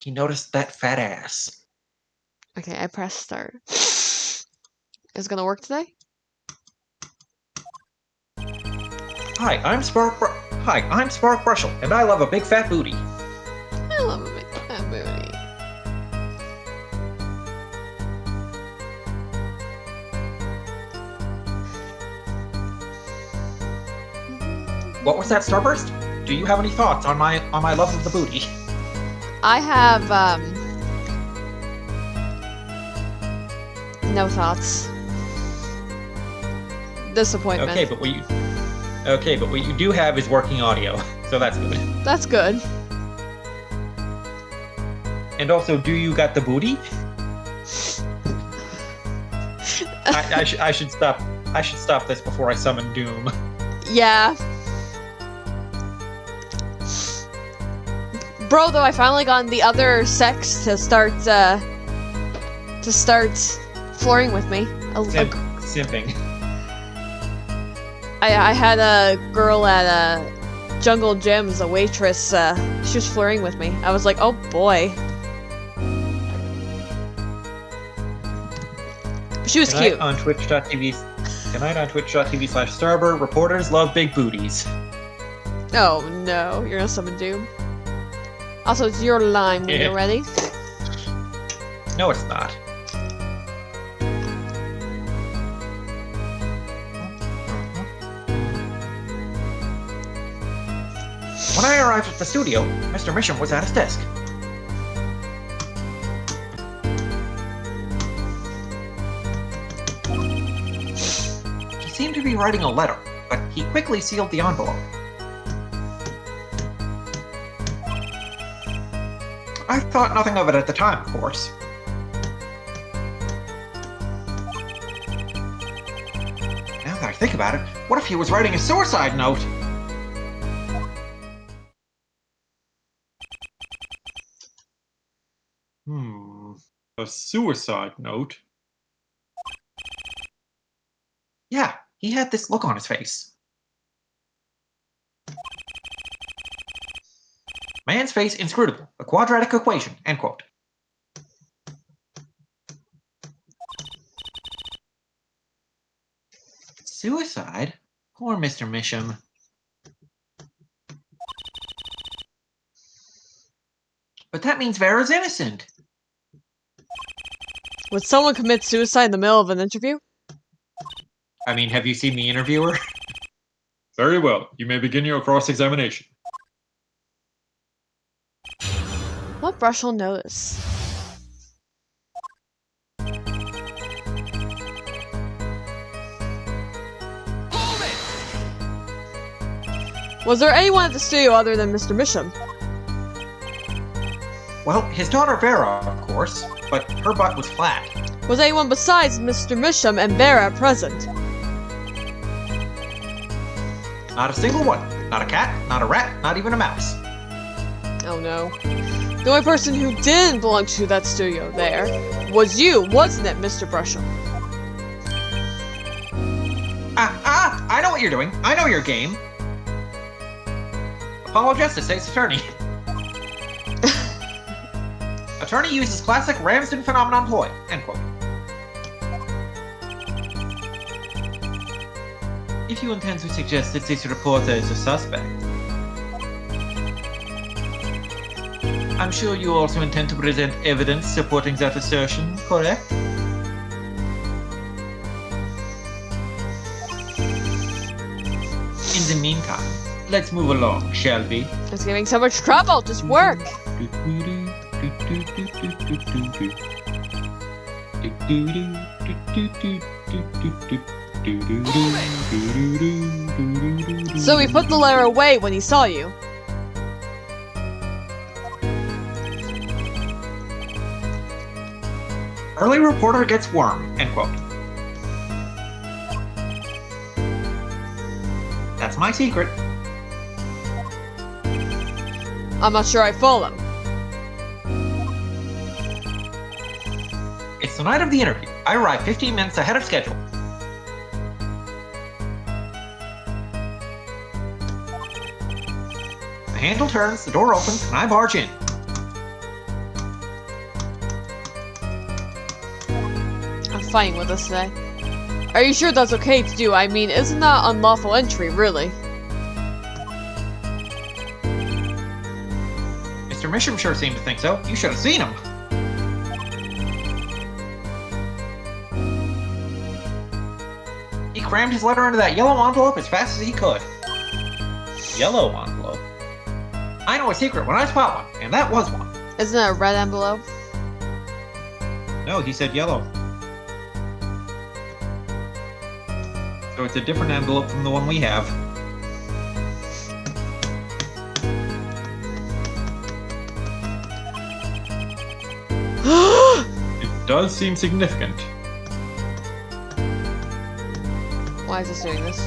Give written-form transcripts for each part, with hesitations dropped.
He noticed that fat ass. Okay, I press start. Is it gonna work today? Hi, I'm Spark Brushel, and I love a big fat booty. I love a big fat booty. What was that, Starburst? Do you have any thoughts on my love of the booty? I have no thoughts. Disappointment. Okay, but what you do have is working audio, so that's good. That's good. And also, do you got the booty? I should stop. I should stop this before I summon Doom. Yeah. Bro, though, I finally got the other sex to start flirting with me. Simping. I had a girl at Jungle Gyms, a waitress. She was flirting with me. I was like, oh boy. But she was cute. On Twitch.tv. Tonight on Twitch.tv/Starber, reporters love big booties. Oh no, you're gonna summon Doom. Also, it's your line when you're ready. No, it's not. When I arrived at the studio, Mr. Misham was at his desk. He seemed to be writing a letter, but he quickly sealed the envelope. I thought nothing of it at the time, of course. Now that I think about it, what if he was writing a suicide note? A suicide note? Yeah, he had this look on his face. Man's face inscrutable, a quadratic equation, end quote. Suicide? Poor Mr. Misham. But that means Vera's innocent. Would someone commit suicide in the middle of an interview? I mean, have you seen the interviewer? Very well. You may begin your cross-examination. What Brushel notice? Was there anyone at the studio other than Mr. Misham? Well, his daughter Vera, of course, but her butt was flat. Was anyone besides Mr. Misham and Vera present? Not a single one. Not a cat, not a rat, not even a mouse. Oh no. The only person who didn't belong to that studio there was you, wasn't it, Mr. Brushel? I know what you're doing. I know your game. Apollo Justice, state's attorney. Attorney uses classic Ramsden phenomenon ploy, end quote. If you intend to suggest that this reporter is a suspect, I'm sure you also intend to present evidence supporting that assertion, correct? In the meantime, let's move along, shall we? It's giving so much trouble, just work! So he put the letter away when he saw you. Early reporter gets worm, end quote. That's my secret. I'm not sure I follow. It's the night of the interview. I arrive 15 minutes ahead of schedule. The handle turns, the door opens, and I barge in. fighting with us today. Are you sure that's okay to do? I mean, isn't that unlawful entry, really? Mr. Misham sure seemed to think so. You should have seen him. He crammed his letter into that yellow envelope as fast as he could. Yellow envelope? I know a secret when I spot one, and that was one. Isn't it a red envelope? No, he said yellow. So it's a different envelope from the one we have. It does seem significant. Why is this doing this?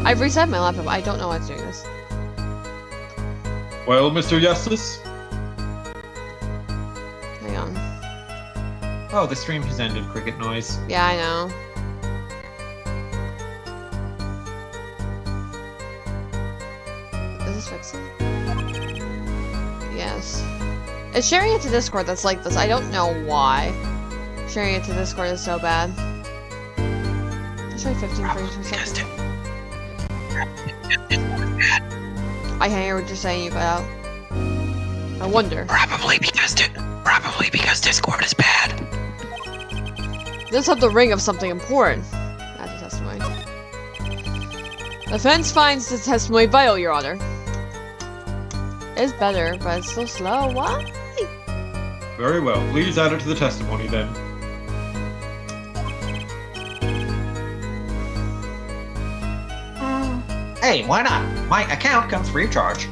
I've reset my laptop. I don't know why it's doing this. Well, Mr. Justice? Hang on. Oh, the stream has ended, cricket noise. Yeah, I know. Is this fixing? Yes. It's sharing it to Discord that's like this. I don't know why. Sharing it to Discord is so bad. Let's try 15 frames per second. I can't hear what you're saying, you got out. I wonder. Probably because Discord is bad. This have the ring of something important. That's a testimony. Defense finds the testimony vital, Your Honor. It's better, but it's so slow. Why? Very well. Please add it to the testimony, then. Hey, why not? My account comes free of charge.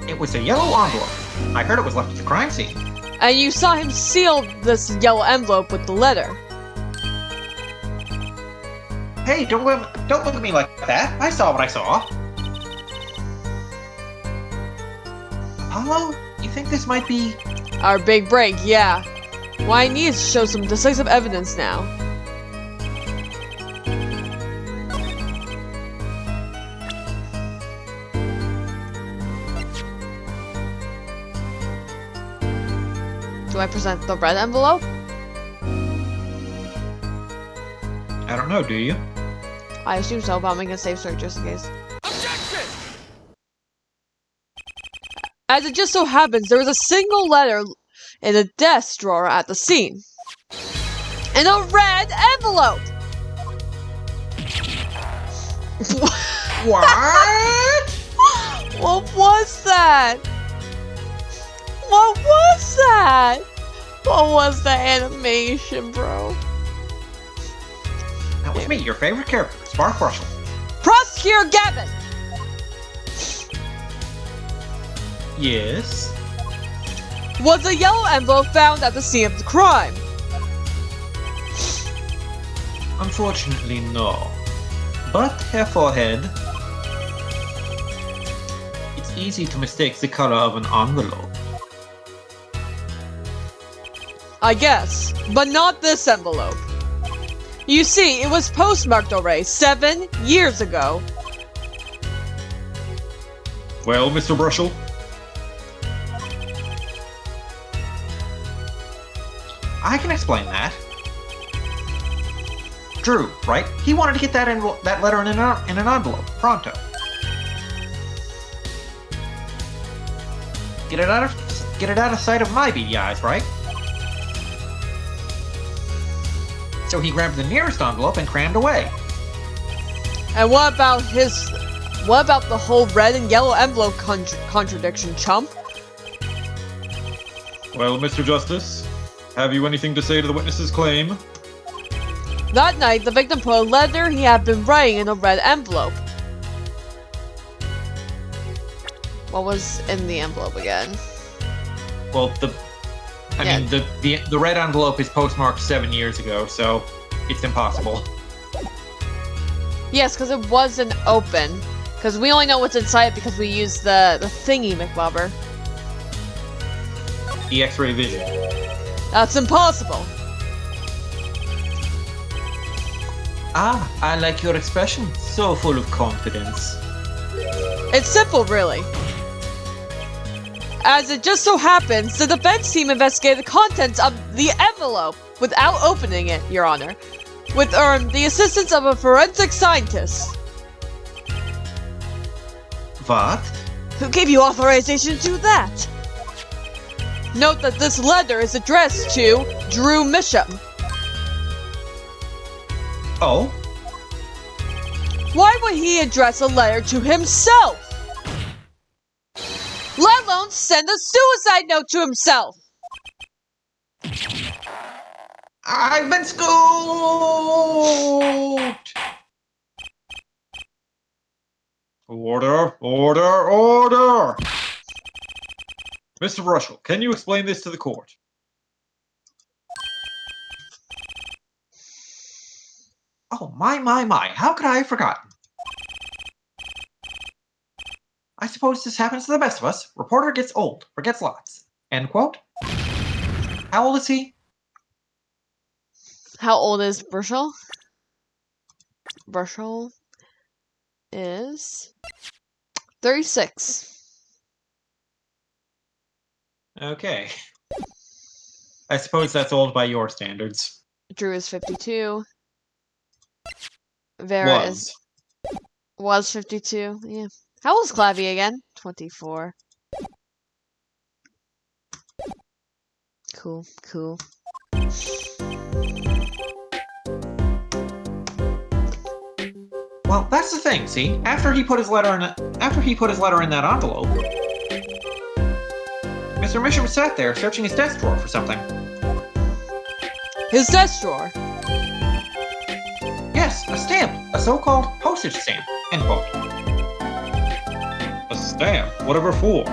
It was a yellow envelope. I heard it was left at the crime scene. And you saw him seal this yellow envelope with the letter. Hey, don't look at me like that. I saw what I saw. Apollo, you think this might be... Our big break, yeah. Well, I need to show some decisive evidence now. Do I present the red envelope? I don't know, do you? I assume so, but I'm making a safe search just in case. Objection! As it just so happens, there was a single letter in a desk drawer at the scene. In a red envelope! What? What was that? What was that? What was the animation, bro? That was me, your favorite character, Spark Brushel. Prosecutor Gavin! Yes? Was a yellow envelope found at the scene of the crime? Unfortunately, no. But, Herr Forehead, it's easy to mistake the color of an envelope. I guess, but not this envelope. You see, it was postmarked already 7 years ago. Well, Mr. Brushel? I can explain that. Drew, right? He wanted to get that letter in an envelope, pronto. Get it out of sight of my beady eyes, right? So he grabbed the nearest envelope and crammed away. And what about the whole red and yellow envelope contradiction, chump? Well, Mr. Justice, have you anything to say to the witness's claim? That night, the victim put a letter he had been writing in a red envelope. What was in the envelope again? Well, the red envelope is postmarked 7 years ago, so it's impossible. Yes, because it wasn't open. Because we only know what's inside because we used the thingy McBobber. The X-ray vision. That's impossible. Ah, I like your expression. So full of confidence. It's simple, really. As it just so happens, the defense team investigated the contents of the envelope without opening it, Your Honor, with the assistance of a forensic scientist. What? Who gave you authorization to do that? Note that this letter is addressed to Drew Misham. Oh? Why would he address a letter to himself? Let alone send a suicide note to himself! I've been scooped! Order, order, order! Mr. Brushel, can you explain this to the court? Oh, my, how could I have forgotten? I suppose this happens to the best of us. Reporter gets old, forgets lots. End quote. How old is he? How old is Brushel? Brushel is 36. Okay. I suppose that's old by your standards. Drew is 52. Vera was 52. Yeah. How old is Clavy again? 24. Cool, cool. Well, that's the thing, see? After he put his letter in that envelope, Mr. Misham sat there searching his desk drawer for something. His desk drawer? Yes, a stamp. A so-called postage stamp. End quote. A stamp? Whatever for?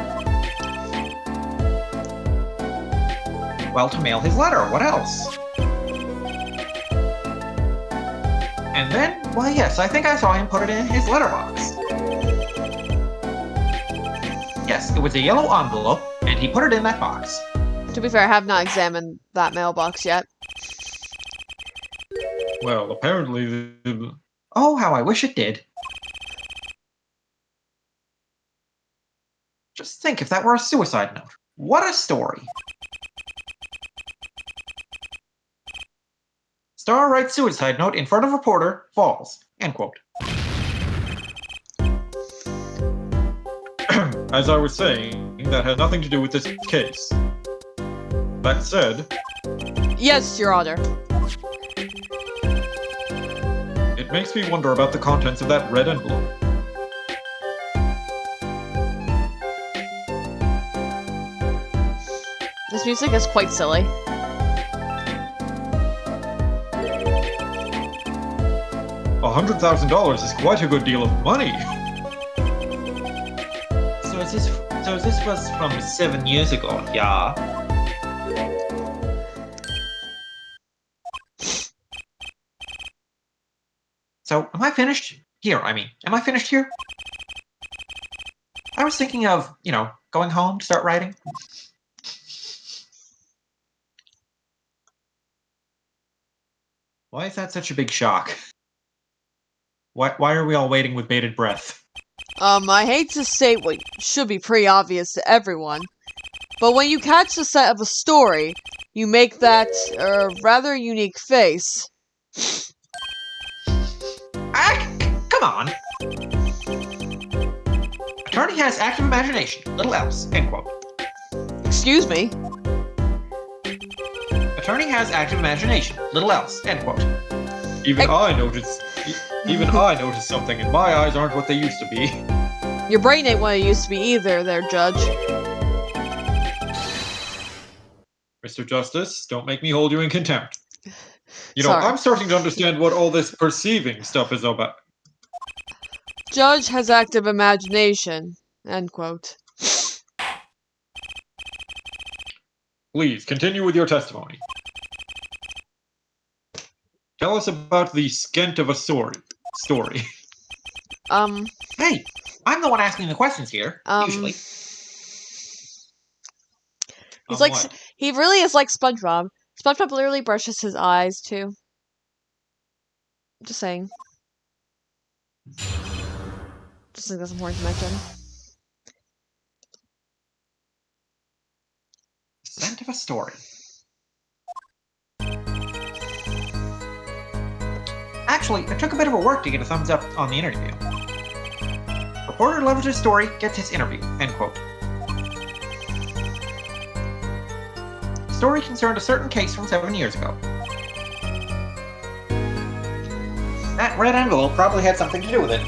Well, to mail his letter. What else? And then, why yes, I think I saw him put it in his letterbox. Yes, it was a yellow envelope, and he put it in that box. To be fair, I have not examined that mailbox yet. Well, apparently Oh, how I wish it did. Just think if that were a suicide note. What a story. Star writes suicide note in front of reporter, falls. End quote. As I was saying, that has nothing to do with this case. That said... Yes, Your Honor. It makes me wonder about the contents of that red envelope. This music is quite silly. $100,000 is quite a good deal of money. So this was from 7 years ago, yeah? So, am I finished? Here, I mean, am I finished here? I was thinking of, going home to start writing. Why is that such a big shock? Why are we all waiting with bated breath? I hate to state what should be pretty obvious to everyone, but when you catch the set of a story, you make that, rather unique face. Come on! Attorney has active imagination, little else, end quote. Excuse me? Attorney has active imagination, little else, end quote. Even I noticed something, and my eyes aren't what they used to be. Your brain ain't what it used to be either, there, Judge. Mr. Justice, don't make me hold you in contempt. Sorry. I'm starting to understand what all this perceiving stuff is about. Judge has active imagination, end quote. Please, continue with your testimony. Tell us about the skent of a story. Hey, I'm the one asking the questions here, usually. He's like, he really is like SpongeBob. SpongeBob literally brushes his eyes, too. Just saying. Just think that's important to mention. a story. Actually, it took a bit of work to get a thumbs up on the interview. Reporter loves his story, gets his interview. End quote. The story concerned a certain case from 7 years ago. That red envelope probably had something to do with it.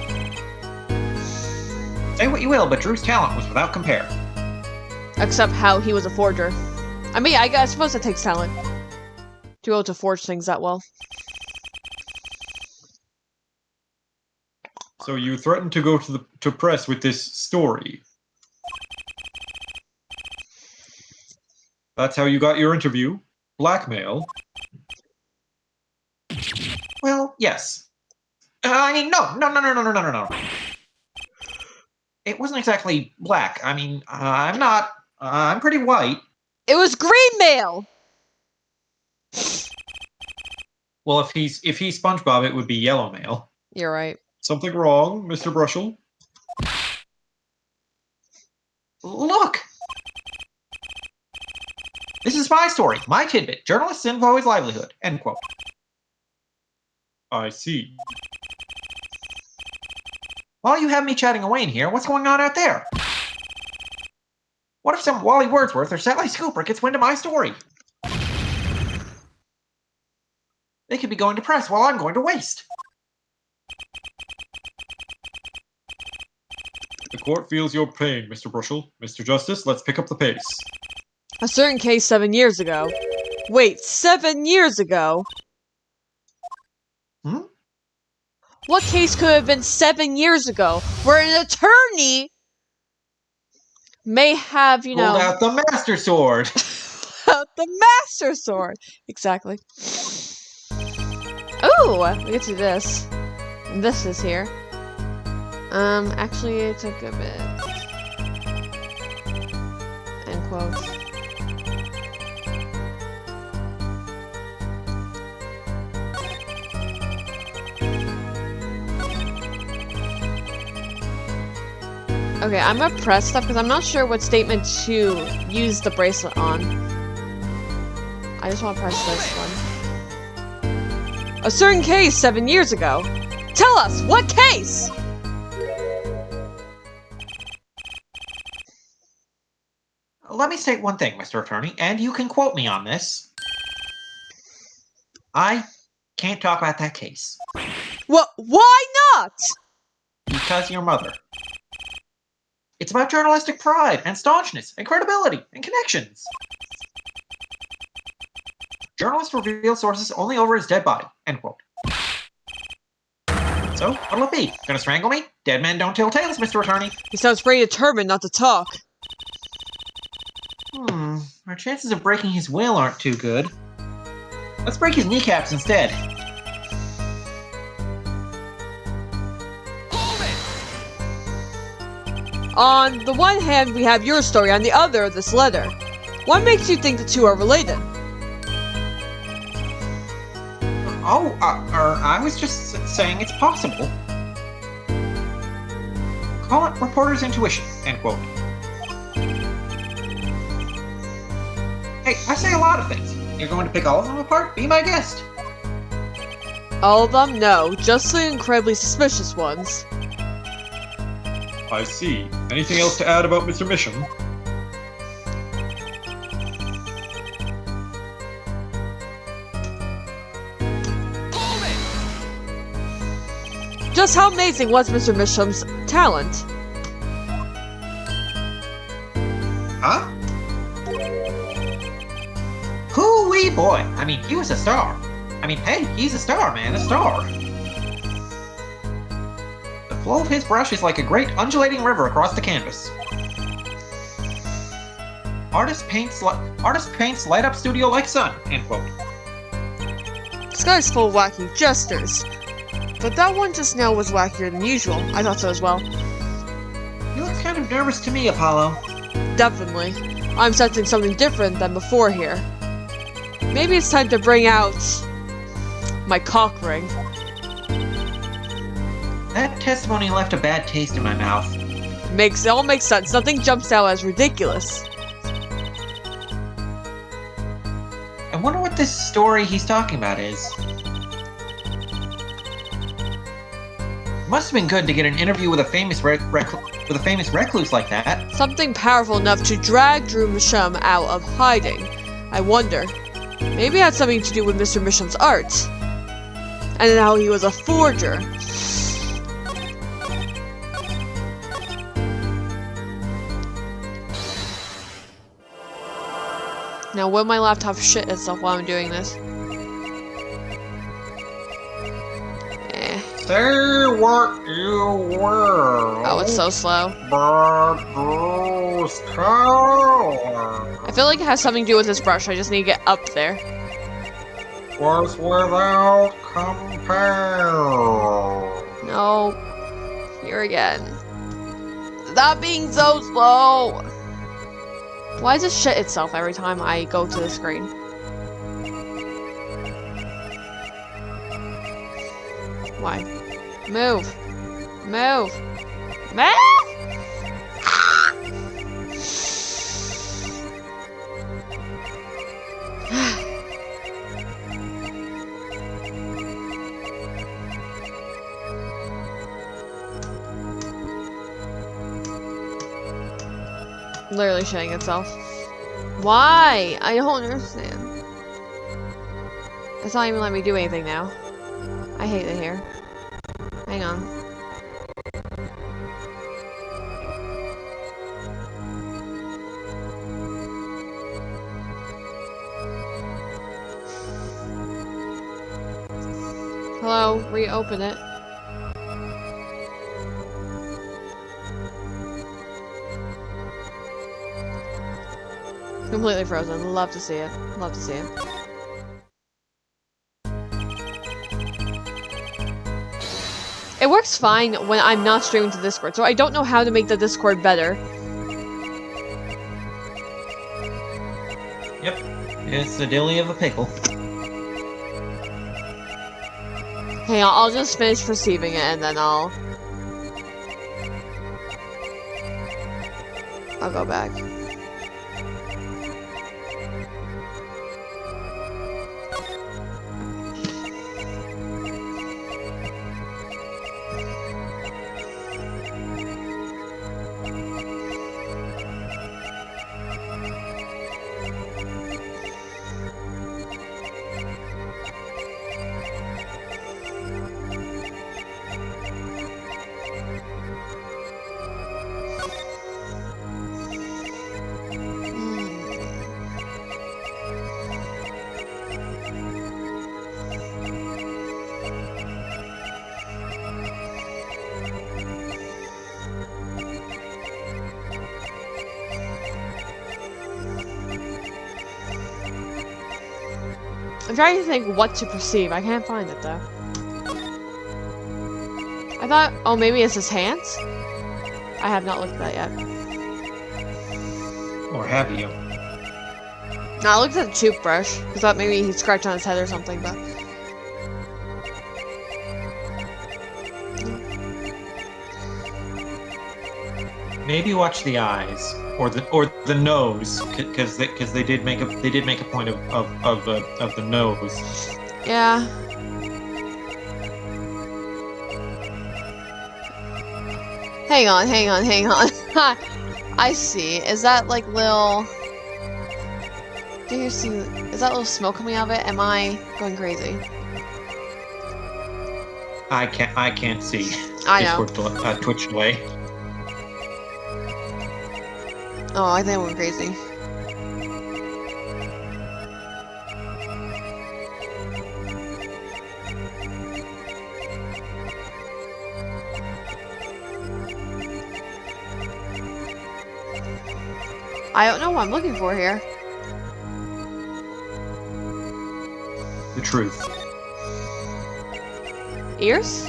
Say what you will, but Drew's talent was without compare. Except how he was a forger. I mean, I suppose it takes talent to be able to forge things that well. So you threatened to go to press with this story. That's how you got your interview? Blackmail? Well, yes. I mean, no. It wasn't exactly black. I mean, I'm pretty white. It was green mail! Well, if he's SpongeBob, it would be yellow mail. You're right. Something wrong, Mr. Brushel? Look! This is my story, my tidbit. Journalist's info is livelihood. End quote. I see. While you have me chatting away in here, what's going on out there? What if some Wally Wordsworth or Sally Scooper gets wind of my story? They could be going to press while I'm going to waste. The court feels your pain, Mr. Brushel. Mr. Justice, let's pick up the pace. A certain case 7 years ago. Wait, 7 years ago? Hmm? What case could have been 7 years ago where an attorney may have, you know... Pulled out the Master Sword! the Master Sword! Exactly. Ooh, we get to this. And this is here. Actually, it took a bit. End quote. Okay, I'm gonna press stuff because I'm not sure what statement to use the bracelet on. I just want to press this one. A certain case 7 years ago. Tell us, what case? Let me state one thing, Mr. Attorney, and you can quote me on this. I can't talk about that case. What? Why not? Because your mother. It's about journalistic pride and staunchness and credibility and connections. Journalists reveal sources only over his dead body. End quote. So, what'll it be? Gonna strangle me? Dead men don't tell tales, Mr. Attorney. He sounds pretty determined not to talk. Our chances of breaking his will aren't too good. Let's break his kneecaps instead. On the one hand, we have your story, on the other, this letter. What makes you think the two are related? I was just saying it's possible. Call it reporter's intuition, end quote. Hey, I say a lot of things. You're going to pick all of them apart? Be my guest. All of them? No, just the incredibly suspicious ones. I see. Anything else to add about Mr. Mission? Just how amazing was Mr. Misham's talent? Huh? Hoo-wee boy! I mean, he was a star. I mean, hey, he's a star, man, a star. The flow of his brush is like a great undulating river across the canvas. Artist paints light up studio like sun, end quote. This guy's full of wacky jesters. But that one just now was wackier than usual. I thought so as well. He looks kind of nervous to me, Apollo. Definitely. I'm sensing something different than before here. Maybe it's time to bring out my cock ring. That testimony left a bad taste in my mouth. It all makes sense. Nothing jumps out as ridiculous. this story he's talking about is. Must have been good to get an interview with a famous recluse like that. Something powerful enough to drag Drew Misham out of hiding. I wonder. Maybe it had something to do with Mr. Misham's art. And how he was a forger. Now, will my laptop shit itself while I'm doing this? Say what you will. Oh, it's so slow. But Bruce Tower I feel like it has something to do with this brush. I just need to get up there. was without compare. No. Here again. Stop being so slow! Why does it shit itself every time I go to the screen? Why? Move! Move! Move! Literally shitting itself. Why? I don't understand. It's not even letting me do anything now. I hate it here. Hang on. Hello, reopen it. Completely frozen. Love to see it. Love to see it. It works fine when I'm not streaming to Discord, so I don't know how to make the Discord better. Yep, it's the dilly of a pickle. Hang on, I'll just finish receiving it and then I'll go back. I'm trying to think what to perceive. I can't find it though. I thought, oh, maybe it's his hands? I have not looked at that yet. Or have you? No, I looked at the toothbrush. I thought maybe he scratched on his head or something, but... Maybe watch the eyes or the nose, because they did make a point of the nose. Yeah. Hang on. I see. Is that like little... Do you see... Is that little smoke coming out of it? Am I going crazy? I can't see. I know. Discord twitched away. Oh, I think I went crazy. I don't know what I'm looking for here. The truth. Ears?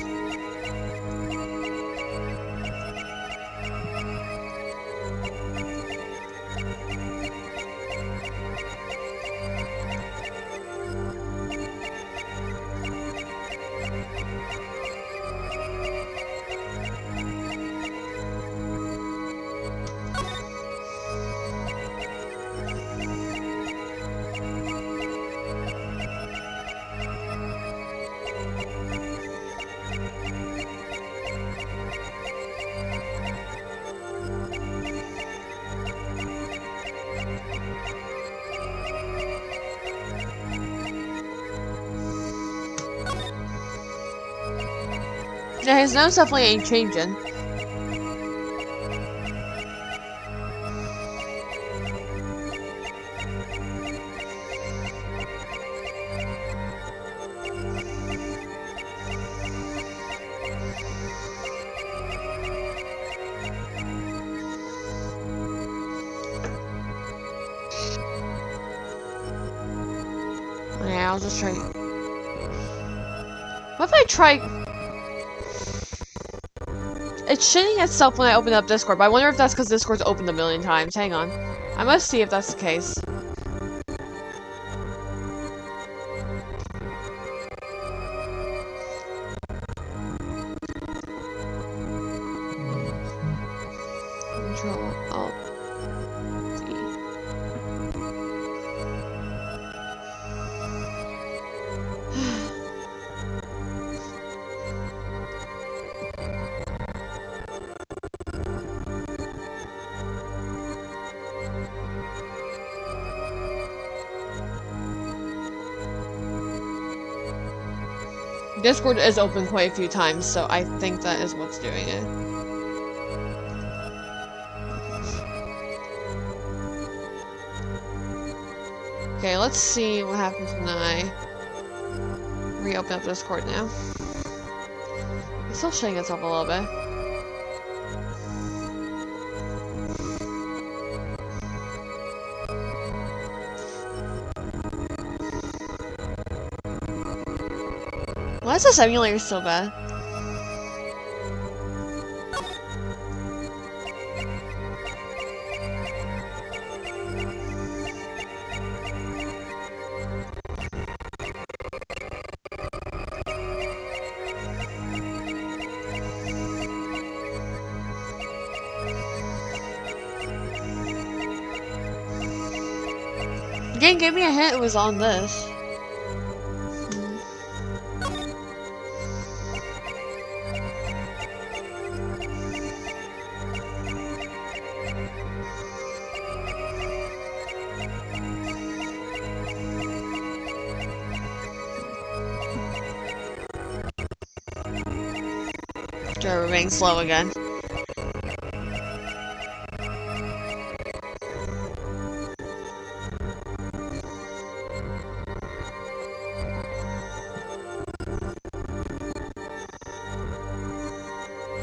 Yeah, his nose definitely ain't changing. Yeah, I'll just try. What if I try? It's shitting itself when I open up Discord, but I wonder if that's because Discord's opened a million times. Hang on. I must see if that's the case. Control Alt D. Discord is open quite a few times, so I think that is what's doing it. Okay, let's see what happens when I reopen up Discord now. It's still shutting itself a little bit. Why is this emulator so bad? The game gave me a hint it was on this. We're being slow again.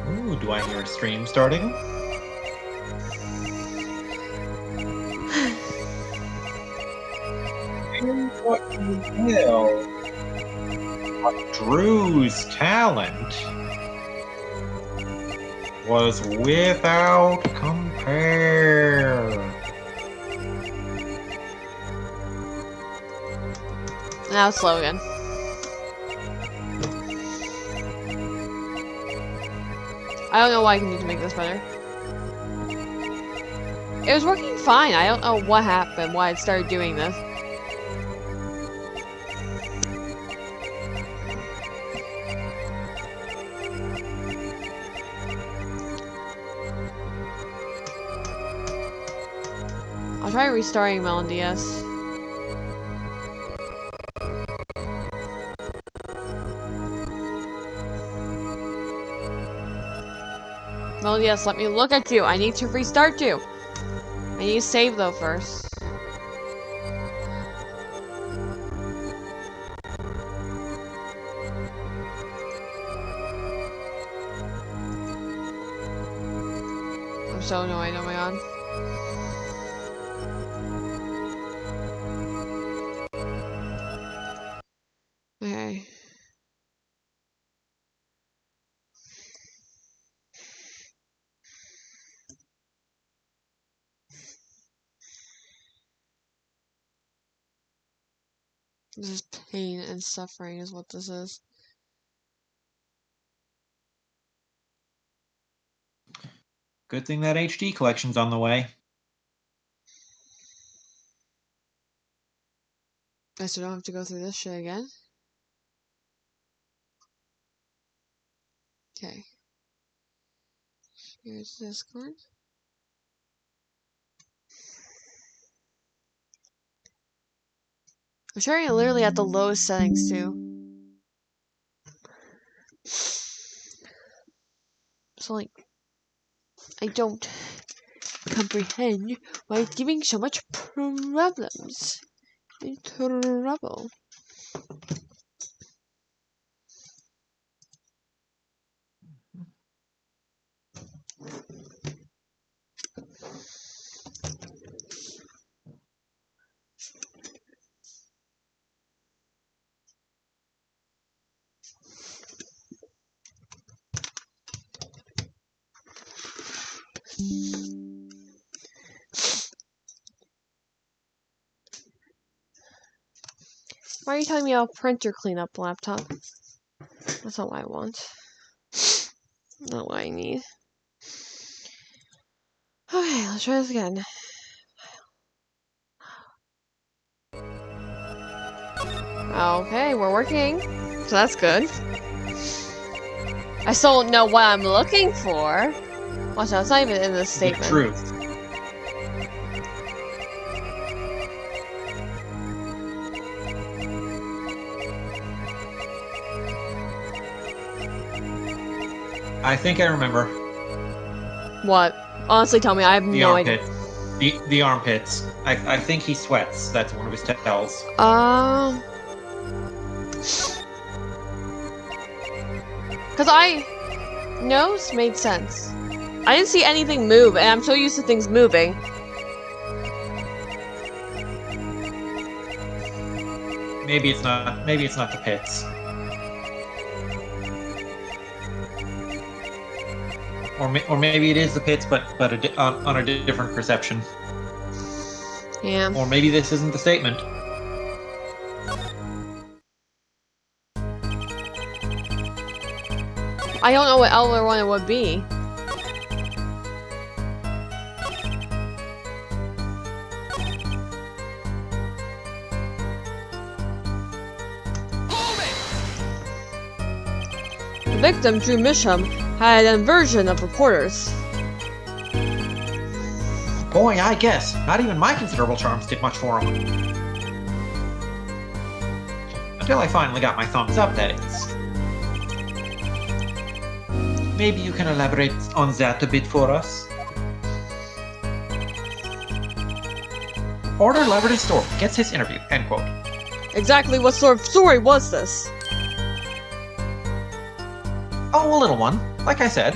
Ooh, do I hear a stream starting? What the hell? Drew's talent was without compare. Now it's slow again. I don't know what I can do to make this better. It was working fine. I don't know what happened, why it started doing this. I'll try restarting Melodius. Melodius, let me look at you. I need to restart you. I need to save though first. I'm so annoyed, oh my god. Okay. This is pain and suffering is what this is. Good thing that HD collection's on the way. I still don't have to go through this shit again. Okay. Here's Discord. I'm sharing it literally at the lowest settings too. So, like, I don't comprehend why it's giving so much problems. Trouble. Why are you telling me I'll printer cleanup laptop? That's not what I want. Not what I need. Okay, let's try this again. Okay, we're working. So that's good. I still don't know what I'm looking for. Watch out, it's not even in this statement. The truth. I think I remember. What? Honestly, tell me. I have The no idea. armpits. The armpits. I think he sweats. That's one of his tells. Because nose made sense. I didn't see anything move, and I'm so used to things moving. Maybe it's not. Maybe it's not the pits. Or maybe it is the pits, but on a different perception. Yeah. Or maybe this isn't the statement. I don't know what other one it would be. The victim, Drew Misham, had an aversion of reporters. Boy, I guess. Not even my considerable charms did much for him. Until I finally got my thumbs up, that is. Maybe you can elaborate on that a bit for us? Order elaborate story gets his interview, end quote. Exactly what sort of story was this? Oh, a little one, like I said.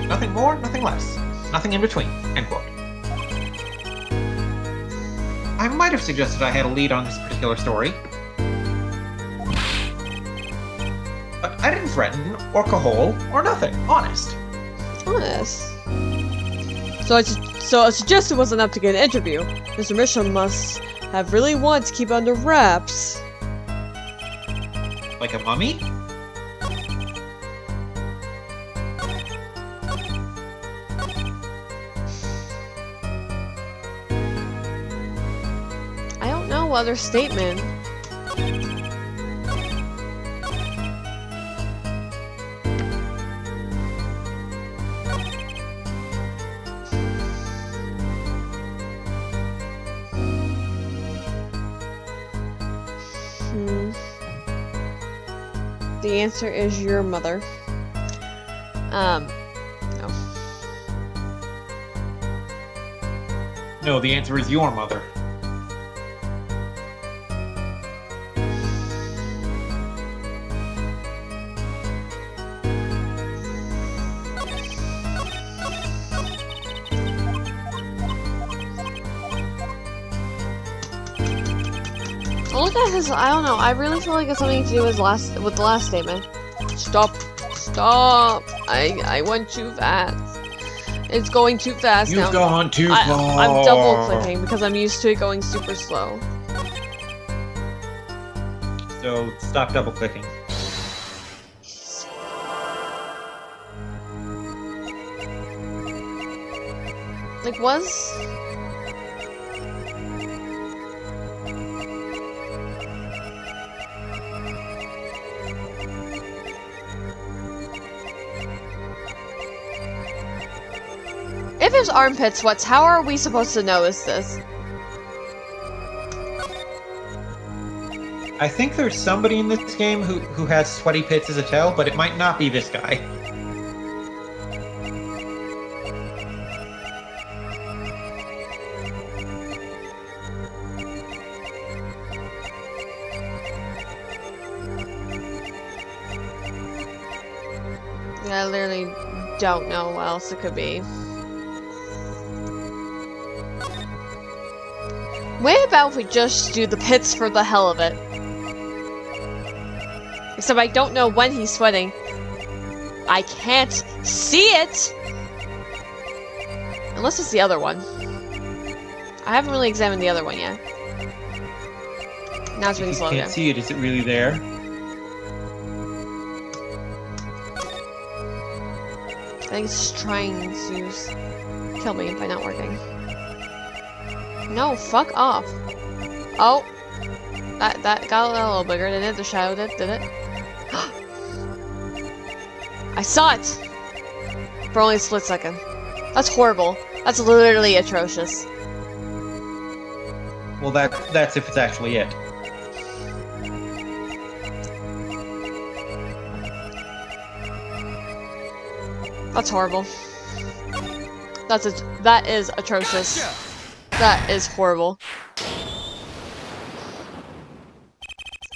Nothing more, nothing less. Nothing in between, end quote. I might have suggested I had a lead on this particular story. But I didn't threaten, or cajole, or nothing, honest. Honest. So I suggested it wasn't enough to get an interview. Mr. Misham must have really wanted to keep it under wraps. Like a mummy? I don't know what other statement. The answer is your mother. No. No, the answer is your mother. Look at his. I don't know. I really feel like it's something to do with the last statement. Stop! Stop! I went too fast. It's going too fast now. You've gone too far. I'm double clicking because I'm used to it going super slow. So stop double clicking. Like was. If his armpit sweats, how are we supposed to notice this? I think there's somebody in this game who has sweaty pits as a tell, but it might not be this guy. Yeah, I literally don't know what else it could be. What about if we just do the pits for the hell of it? Except I don't know when he's sweating. I can't see it! Unless it's the other one. I haven't really examined the other one yet. Now it's being slow You can't see it. Is it really there? I think it's trying to kill me by not working. No, fuck off. Oh. That got a little bigger, didn't it? The shadow did it? I saw it! For only a split second. That's horrible. That's literally atrocious. Well, that's if it's actually it. That's horrible. That is atrocious. That is horrible.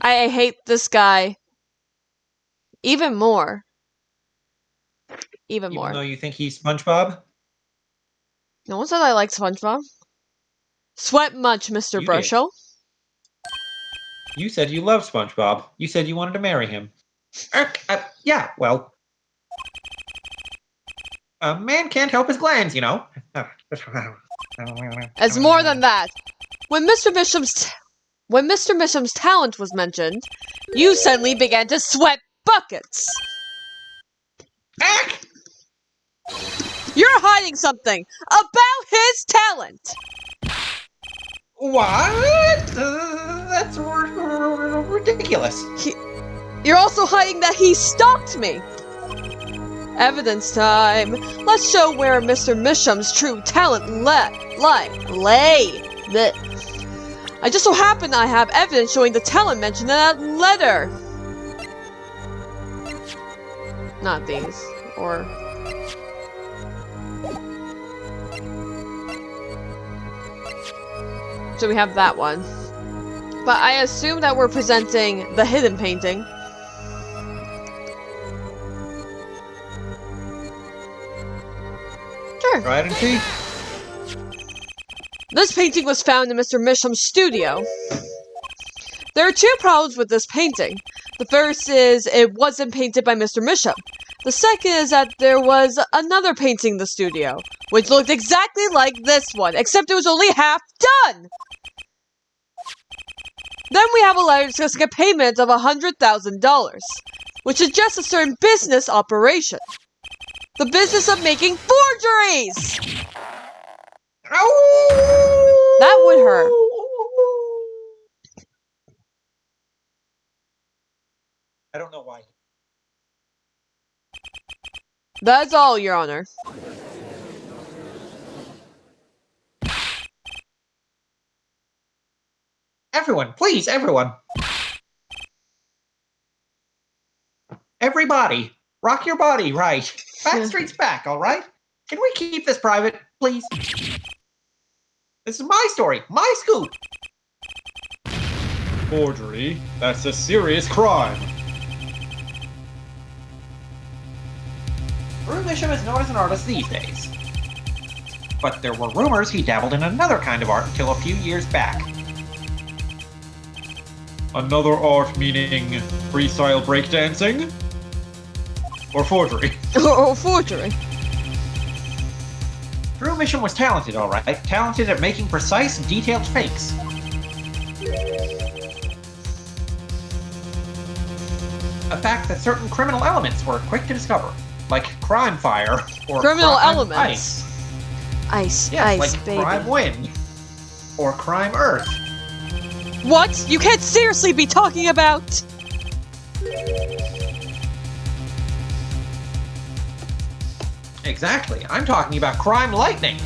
I hate this guy. Even more. Even more. Even though you think he's SpongeBob? No one said I like SpongeBob. Sweat much, Mr. You Brushel. You said you love SpongeBob. You said you wanted to marry him. Yeah, well... A man can't help his glands, you know. It's more than that. When Mr. Misham's talent was mentioned, you suddenly began to sweat buckets. You're hiding something about his talent. What? That's ridiculous. You're also hiding that he stalked me. Evidence time. Let's show where Mr. Misham's true talent lay. I just so happen I have evidence showing the talent mentioned in that letter. Not these. Or... So we have that one. But I assume that we're presenting the hidden painting. Sure. Right, and see? This painting was found in Mr. Misham's studio. There are two problems with this painting. The first is it wasn't painted by Mr. Misham. The second is that there was another painting in the studio, which looked exactly like this one, except it was only half done! Then we have a letter discussing a payment of $100,000, which suggests a certain business operation. The business of making forgeries! Oh! That would hurt. I don't know why. That's all, Your Honor. Everyone, please, everyone. Everybody, rock your body, right. Backstreet's back, alright? Can we keep this private, please? This is my story, my scoop! Forgery? That's a serious crime. Bruce Misham is known as an artist these days. But there were rumors he dabbled in another kind of art until a few years back. Another art meaning freestyle breakdancing? Or forgery? Oh, forgery. Drew Misham was talented, alright. Talented at making precise, detailed fakes. A fact that certain criminal elements were quick to discover. Like crime fire, or Criminal crime elements. Ice, yes, ice, like baby. crime wind. Or crime earth. What? You can't seriously be talking about... Exactly. I'm talking about crime lightning.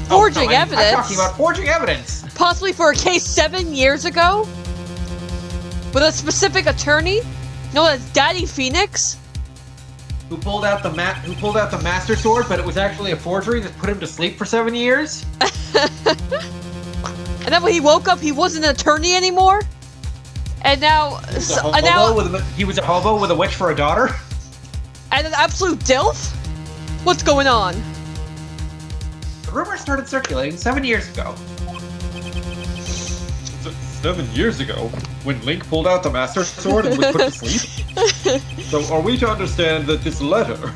Forging I'm evidence? talking about forging evidence. Possibly for a case 7 years ago? With a specific attorney known as Daddy Phoenix? Who pulled out the Master Sword, but it was actually a forgery that put him to sleep for 7 years? And then when he woke up, he wasn't an attorney anymore? And now... He was a hobo with a witch for a daughter? And an absolute dilf? What's going on? The rumor started circulating 7 years ago. 7 years ago, when Link pulled out the Master Sword and was put to sleep? So are we to understand that this letter...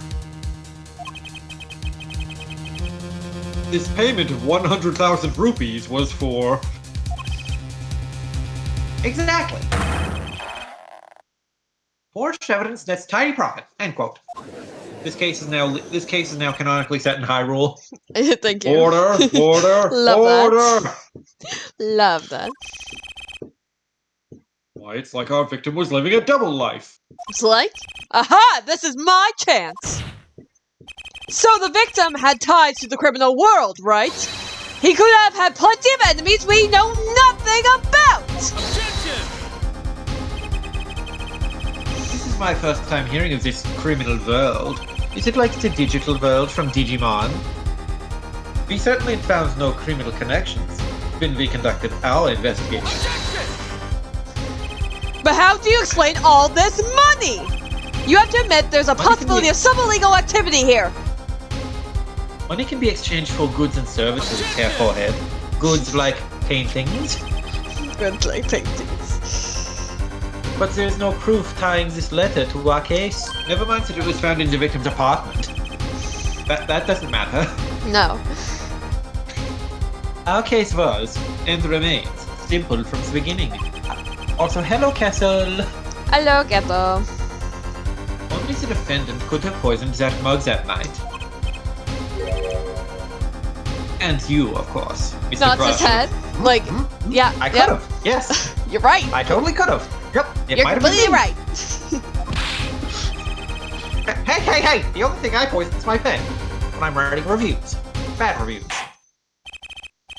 This payment of 100,000 rupees was for... Exactly. Forged evidence nets tidy profit. End quote. This case is now canonically set in Hyrule. Thank you. Order! Love Order! that. Love that. Why, it's like our victim was living a double life. It's like, aha! This is my chance! So the victim had ties to the criminal world, right? He could have had plenty of enemies we know nothing about! Objection! This is my first time hearing of this criminal world. Is it like the digital world from Digimon? We certainly found no criminal connections when we conducted our investigation. But how do you explain all this money? You have to admit there's a possibility of some illegal activity here. Money can be exchanged for goods and services, Hair Forehead. Goods like paintings. Good like paintings. But there's no proof tying this letter to our case. Never mind that it was found in the victim's apartment. That doesn't matter. No. Our case was, and remains, simple from the beginning. Also, hello, Castle. Hello, Ghetto. Only the defendant could have poisoned that mug that night. And you, of course, Mr. Nods his Brushel. head. Like, yeah. I could have. Yes. You're right. I totally could have. Yep. It You're might have been completely me. right. Hey! The only thing I poison is my pen when I'm writing reviews. Bad reviews.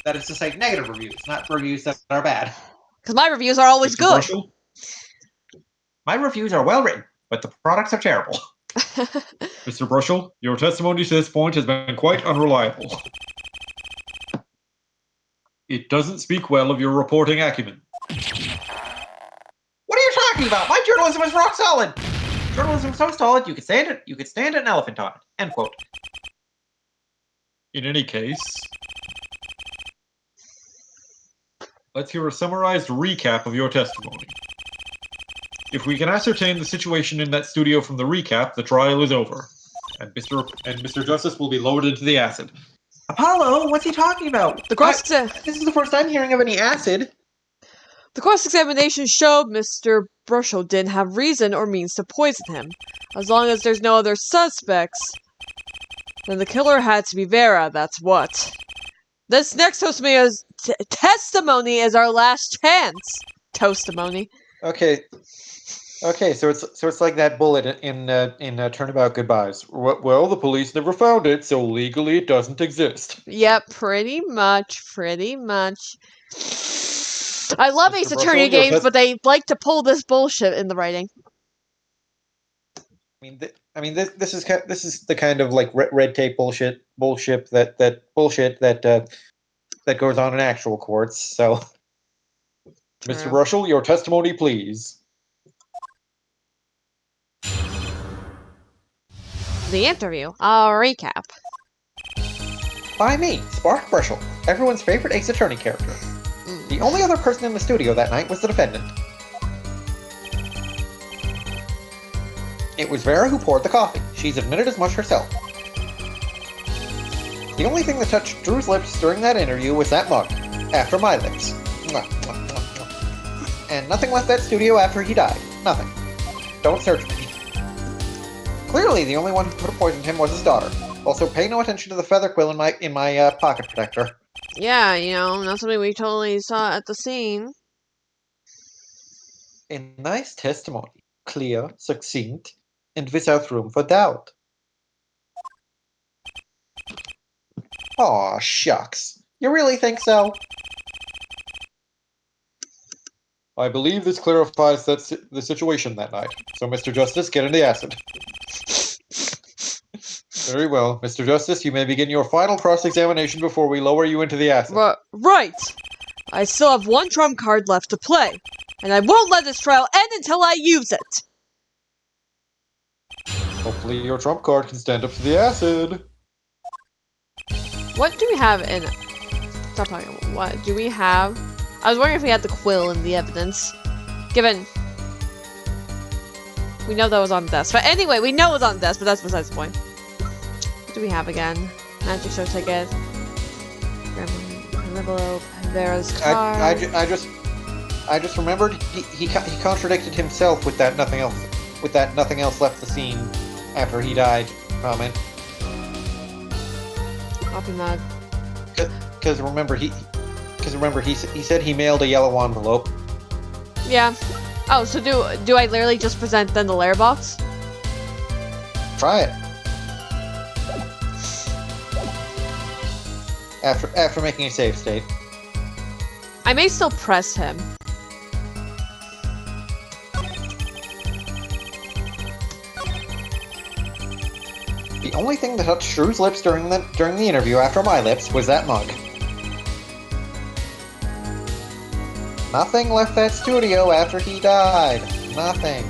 That is to say, negative reviews, not reviews that are bad. Because my reviews are always Mr. good. Brushel? My reviews are well written, but the products are terrible. Mr. Brushel, your testimony to this point has been quite unreliable. It doesn't speak well of your reporting acumen. What are you talking about? My journalism is rock solid. Journalism is so solid you could stand an elephant on it. End quote. In any case, let's hear a summarized recap of your testimony. If we can ascertain the situation in that studio from the recap, the trial is over, and Mr. Justice will be lowered into the acid. Apollo, what's he talking about? This is the first I'm hearing of any acid. The cross-examination showed Mr. Brushel didn't have reason or means to poison him. As long as there's no other suspects, then the killer had to be Vera, that's what. This next testimony is our last chance. Toastimony. Okay, so it's like that bullet in Turnabout Goodbyes. Well, the police never found it, so legally it doesn't exist. Yep, pretty much. I love Ace Attorney games, but they like to pull this bullshit in the writing. This is the kind of like red tape bullshit that goes on in actual courts. So, True. Mr. Brushel, your testimony, please. The interview. I'll recap. By me, Spark Brushel, everyone's favorite Ace Attorney character. The only other person in the studio that night was the defendant. It was Vera who poured the coffee. She's admitted as much herself. The only thing that touched Drew's lips during that interview was that mug, after my lips. And nothing left that studio after he died. Nothing. Don't search me. Clearly, the only one who could have poisoned him was his daughter. Also, pay no attention to the feather quill in my pocket protector. Yeah, that's something we totally saw at the scene. A nice testimony. Clear, succinct, and without room for doubt. Aw, shucks. You really think so? I believe this clarifies the situation that night. So, Mr. Justice, get in the acid. Very well. Mr. Justice, you may begin your final cross-examination before we lower you into the acid. Right! I still have one trump card left to play, and I won't let this trial end until I use it! Hopefully your trump card can stand up to the acid. What do we have in... Stop talking. What do we have? I was wondering if we had the quill in the evidence. Given... We know that was on the desk. But anyway, we know it was on the desk, but that's besides the point. What do we have again? Magic show ticket. Envelope. There's card. I just remembered he contradicted himself with that nothing else left the scene after he died comment. Coffee mug. Because remember he said he mailed a yellow envelope. Yeah. Oh, so do I literally just present then the layer box? Try it. After making a save state. I may still press him. The only thing that touched Shrew's lips during the interview after my lips was that mug. Nothing left that studio after he died. Nothing.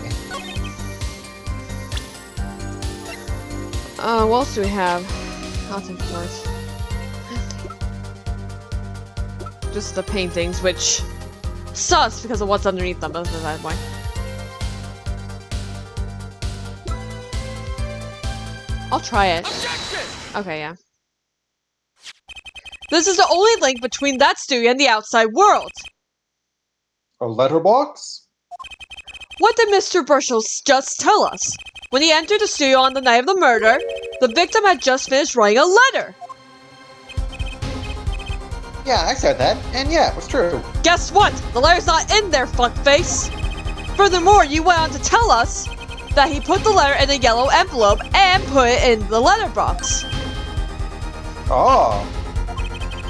What else do we have? Nothing first. Just the paintings, which sus because of what's underneath them, but that's that point. I'll try it. Okay, yeah. This is the only link between that studio and the outside world. A letterbox? What did Mr. Brushel just tell us? When he entered the studio on the night of the murder, the victim had just finished writing a letter. Yeah, I said that, and yeah, it was true. Guess what? The letter's not in there, fuckface! Furthermore, you went on to tell us that he put the letter in a yellow envelope and put it in the letterbox. Oh.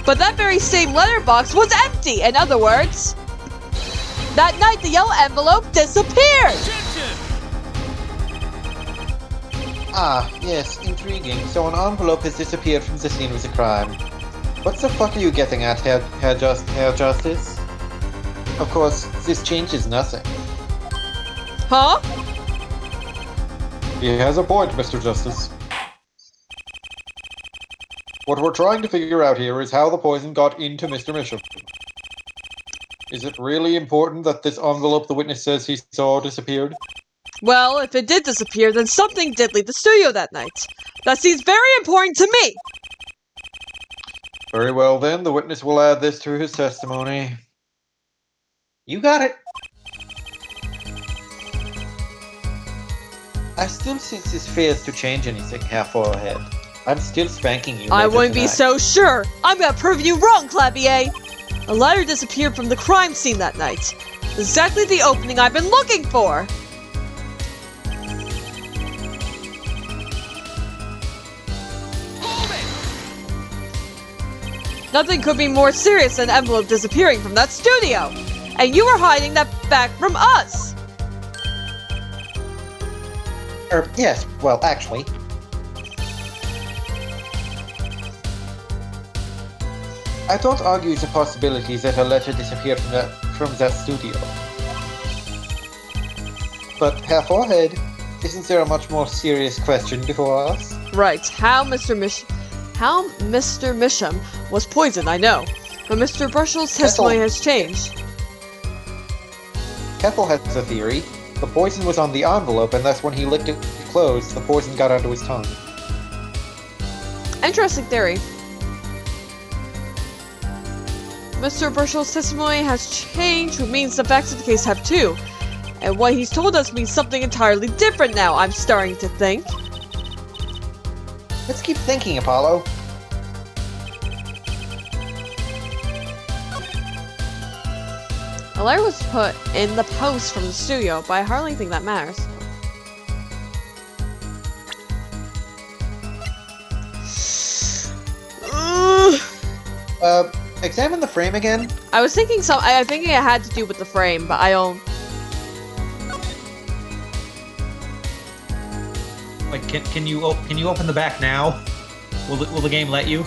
But that very same letterbox was empty, in other words. That night, the yellow envelope disappeared! Ah, yes, intriguing. So an envelope has disappeared from the scene of the crime. What the fuck are you getting at, Herr Justice? Of course, this changes nothing. Huh? He has a point, Mr. Justice. What we're trying to figure out here is how the poison got into Mr. Misham. Is it really important that this envelope the witness says he saw disappeared? Well, if it did disappear, then something did leave the studio that night. That seems very important to me! Very well then, the witness will add this to his testimony. You got it! I still think this fails to change anything, Herr Forehead. I'm still spanking you. I wouldn't be tonight. so sure! I'm gonna prove you wrong, Clavier! A letter disappeared from the crime scene that night. Exactly the opening I've been looking for! Nothing could be more serious than an envelope disappearing from that studio! And you were hiding that fact from us! Yes, well, actually. I don't argue the possibility that a letter disappeared from that studio. But, Herr Forehead, isn't there a much more serious question before us? Right, how Mr. Misham was poisoned, I know. But Mr. Brushel's testimony has changed. Kethel has a theory. The poison was on the envelope, and thus when he licked it closed, the poison got onto his tongue. Interesting theory. Mr. Brushel's testimony has changed, which means the facts of the case have too. And what he's told us means something entirely different now, I'm starting to think. Let's keep thinking, Apollo. A letter was put in the post from the studio, but I hardly think that matters. Examine the frame again. I was thinking I think it had to do with the frame, but I don't. Like, can you open the back now? Will the game let you?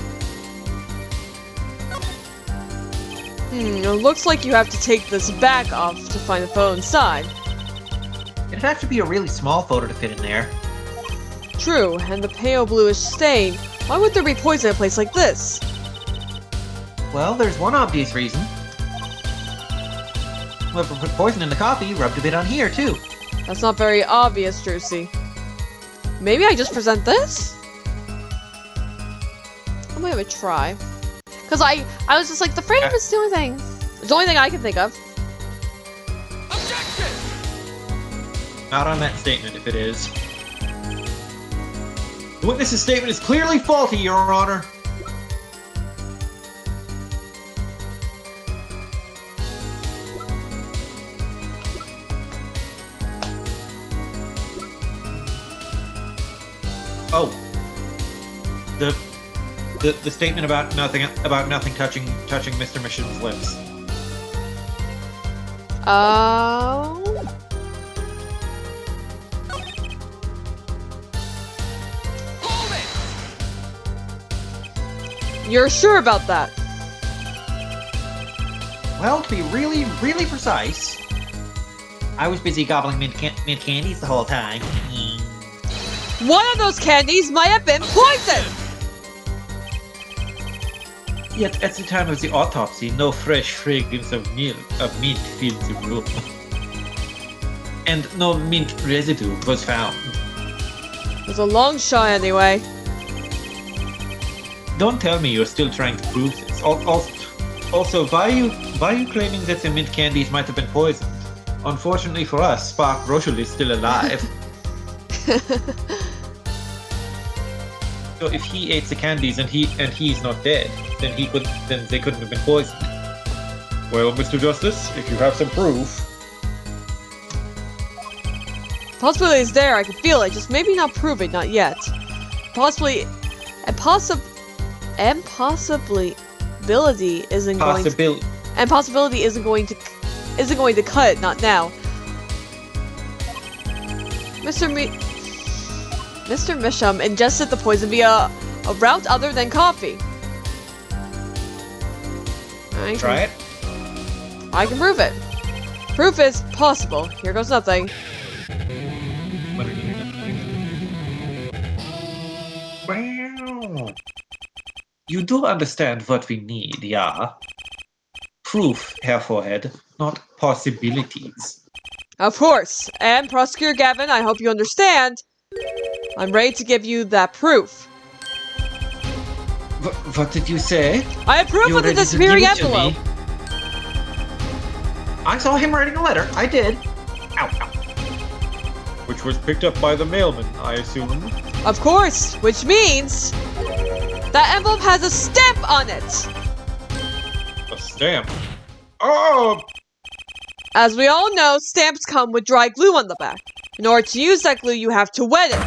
It looks like you have to take this back off to find the photo inside. It'd have to be a really small photo to fit in there. True, and the pale bluish stain. Why would there be poison in a place like this? Well, there's one obvious reason. Whoever put poison in the coffee rubbed a bit on here, too. That's not very obvious, Juicy. Maybe I just present this? I might have a try. Because I was just like, the frame is the only thing. It's the only thing I can think of. Objection! Not on that statement, if it is. The witness's statement is clearly faulty, Your Honor. Oh, the statement about nothing touching Mr. Mission's lips. Oh. Hold it! You're sure about that? Well, to be really, really precise, I was busy gobbling mint candies the whole time. One of those candies might have been poison! Yet at the time of the autopsy, no fresh fragrance of mint filled the room. And no mint residue was found. It was a long shot anyway. Don't tell me you're still trying to prove this. Also, why are you claiming that the mint candies might have been poisoned? Unfortunately for us, Spark Brushel is still alive. So if he ate the candies and he's not dead, then they couldn't have been poisoned. Well, Mr. Justice, if you have some proof. Possibility is there, I can feel it, just maybe not prove it, not yet. Possibly possibility isn't going to cut it, not now. Mr. Misham ingested the poison via a route other than coffee. Try it. I can prove it. Proof is possible. Here goes nothing. Well, you do understand what we need, yeah? Proof, Herr Forehead, not possibilities. Of course. And Prosecutor Gavin, I hope you understand. I'm ready to give you that proof. What did you say? I have proof of the disappearing envelope. I saw him writing a letter. I did. Ow, ow. Which was picked up by the mailman, I assume. Of course, which means that envelope has a stamp on it. A stamp? Oh! As we all know, stamps come with dry glue on the back. In order to use that glue, you have to wet it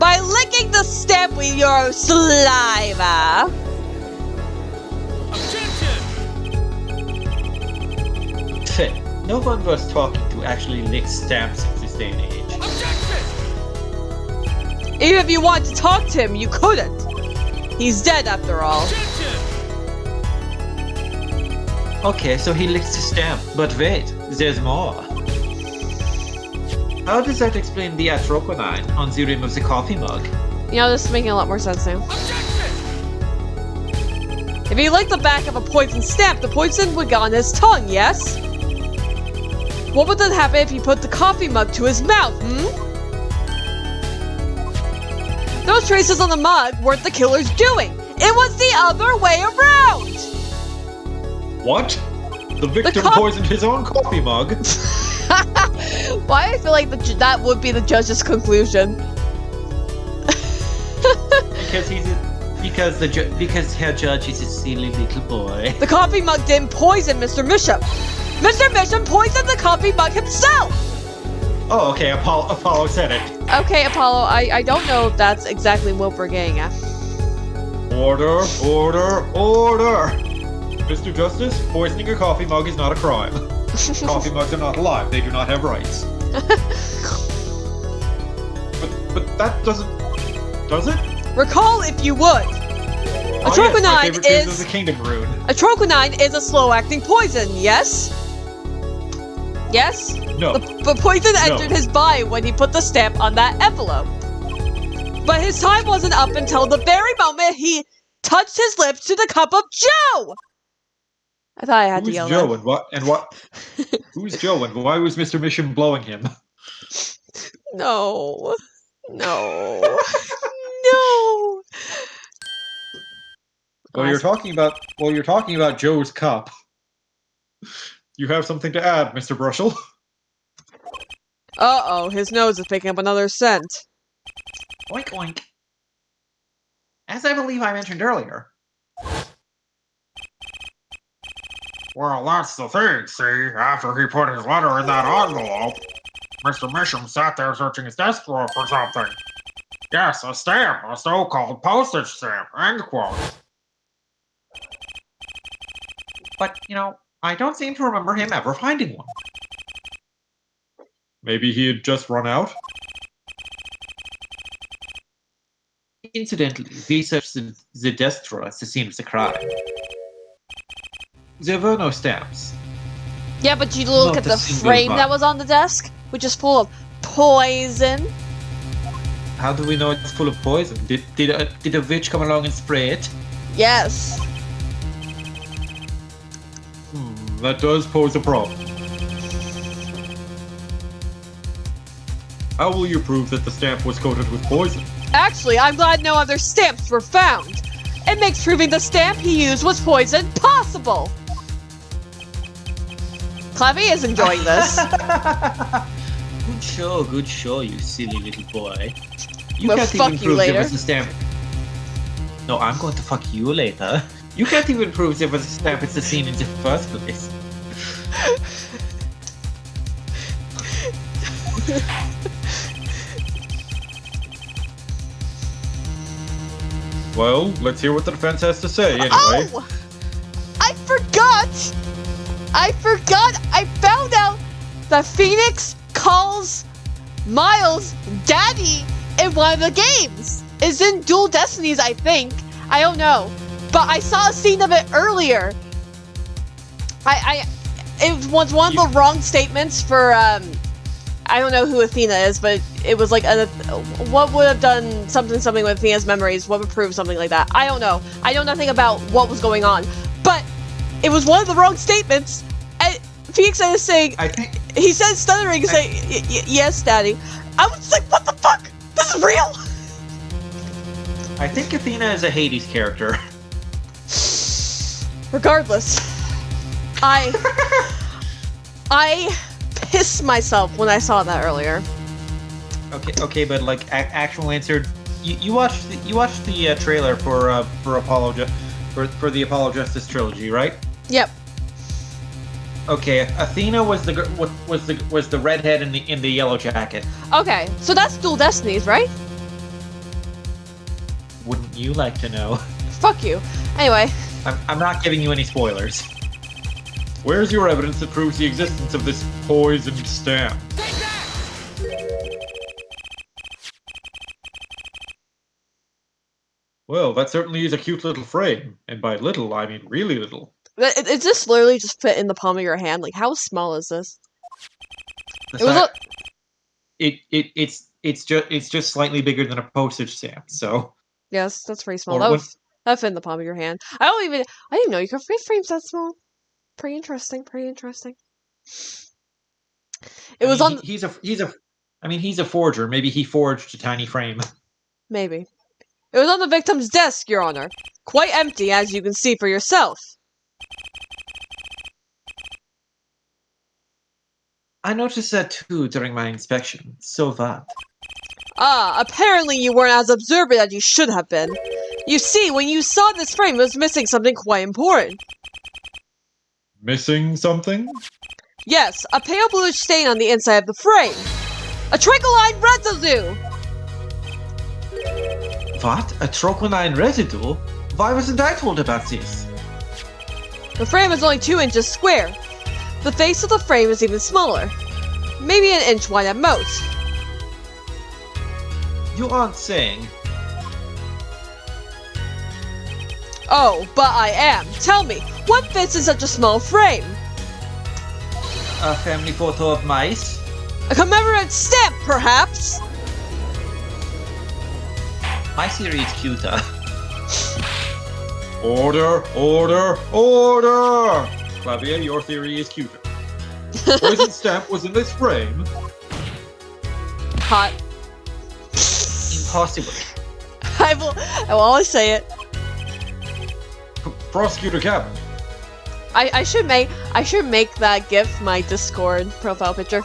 by licking the stamp with your saliva. Objection! No one was talking to actually lick stamps in this day and age. Objection! Even if you wanted to talk to him, you couldn't. He's dead after all. Objection! Okay, so he licks the stamp. But wait, there's more. How does that explain the atroquinine on the rim of the coffee mug? You know, this is making a lot more sense now. Objection! If he licked the back of a poison stamp, the poison would get on his tongue, yes? What would then happen if he put the coffee mug to his mouth, Those traces on the mug weren't the killer's doing. It was the other way around! What? The victim poisoned his own coffee mug? Why I feel like that would be the judge's conclusion. because Herr Judge is a silly little boy. The coffee mug didn't poison Mr. Misham. Mr. Misham poisoned the coffee mug himself! Oh, okay, Apollo said it. Okay, Apollo, I don't know if that's exactly what we're getting at. Order, order, order! Mr. Justice, poisoning a coffee mug is not a crime. Coffee mugs are not alive. They do not have rights. But that doesn't... Does it? Recall if you would. Yes, my favorite is the Kingdom Rune. A troconine is a slow-acting poison, yes? Yes? No. The poison entered his body when he put the stamp on that envelope. But his time wasn't up until the very moment he touched his lips to the cup of Joe! I thought I had to yell Joe that. and what? Who's Joe and why was Mr. Mission blowing him? No. No. No! Well, you're talking about Joe's cup. You have something to add, Mr. Brushel? Uh-oh, his nose is picking up another scent. Oink oink. As I believe I mentioned earlier. Well, that's the thing, see? After he put his letter in that envelope, Mr. Misham sat there searching his desk drawer for something. Yes, a stamp, a so-called postage stamp, end quote. But, I don't seem to remember him ever finding one. Maybe he had just run out? Incidentally, we searched the desk drawer at the scene of the crime. There were no stamps. Yeah, but you look Not at a the single frame one. that was on the desk, which is full of poison. How do we know it's full of poison? Did a witch come along and spray it? Yes. That does pose a problem. How will you prove that the stamp was coated with poison? Actually, I'm glad no other stamps were found. It makes proving the stamp he used was poison possible. Clevy is enjoying this. Good show, you silly little boy. You Well, can't fuck even you prove later. there was a stamp. No, I'm going to fuck you later. You can't even prove there was a stamp at the scene in the first place. Well, let's hear what the defense has to say, anyway. Oh! I forgot! I found out that Phoenix calls Miles Daddy in one of the games. It's in Dual Destinies, I think. I don't know. But I saw a scene of it earlier. It was one of the wrong statements for, I don't know who Athena is, but it was like, what would have done something with Athena's memories? What would prove something like that? I don't know. I know nothing about what was going on. But it was one of the wrong statements. And Phoenix is saying, he says stuttering, saying, yes, Daddy. I was like, what the fuck? This is real? I think Athena is a Hades character. Regardless, I pissed myself when I saw that earlier. Okay, but like actual answer, you watched the trailer for for the Apollo Justice trilogy, right? Yep. Okay, Athena was the redhead in the yellow jacket. Okay, so that's Dual Destinies, right? Wouldn't you like to know? Fuck you. Anyway. I'm not giving you any spoilers. Where's your evidence that proves the existence of this poisoned stamp? Well, that certainly is a cute little frame. And by little, I mean really little. It just literally just fit in the palm of your hand. Like, how small is this? It's just slightly bigger than a postage stamp, so. Yes, that's pretty small. That fit in the palm of your hand. I didn't know you could fit frames that small. Pretty interesting. He's a forger. Maybe he forged a tiny frame. Maybe. It was on the victim's desk, Your Honor. Quite empty, as you can see for yourself. I noticed that too during my inspection. So that. Ah, apparently you weren't as observant as you should have been. You see, when you saw this frame, it was missing something quite important. Missing something? Yes, a pale bluish stain on the inside of the frame. A tricholine residue! What? A troconine residue? Why wasn't I told about this? The frame is only 2 inches square. The face of the frame is even smaller. Maybe an inch wide at most. You aren't saying. Oh, but I am. Tell me, what fits in such a small frame? A family photo of mice? A commemorative stamp, perhaps? My theory is cuter. Order, order, order! Clavier, your theory is cuter. Poison stamp was in this frame. Hot. Impossible. I will always say it. Prosecutor Captain. I should make that GIF my Discord profile picture.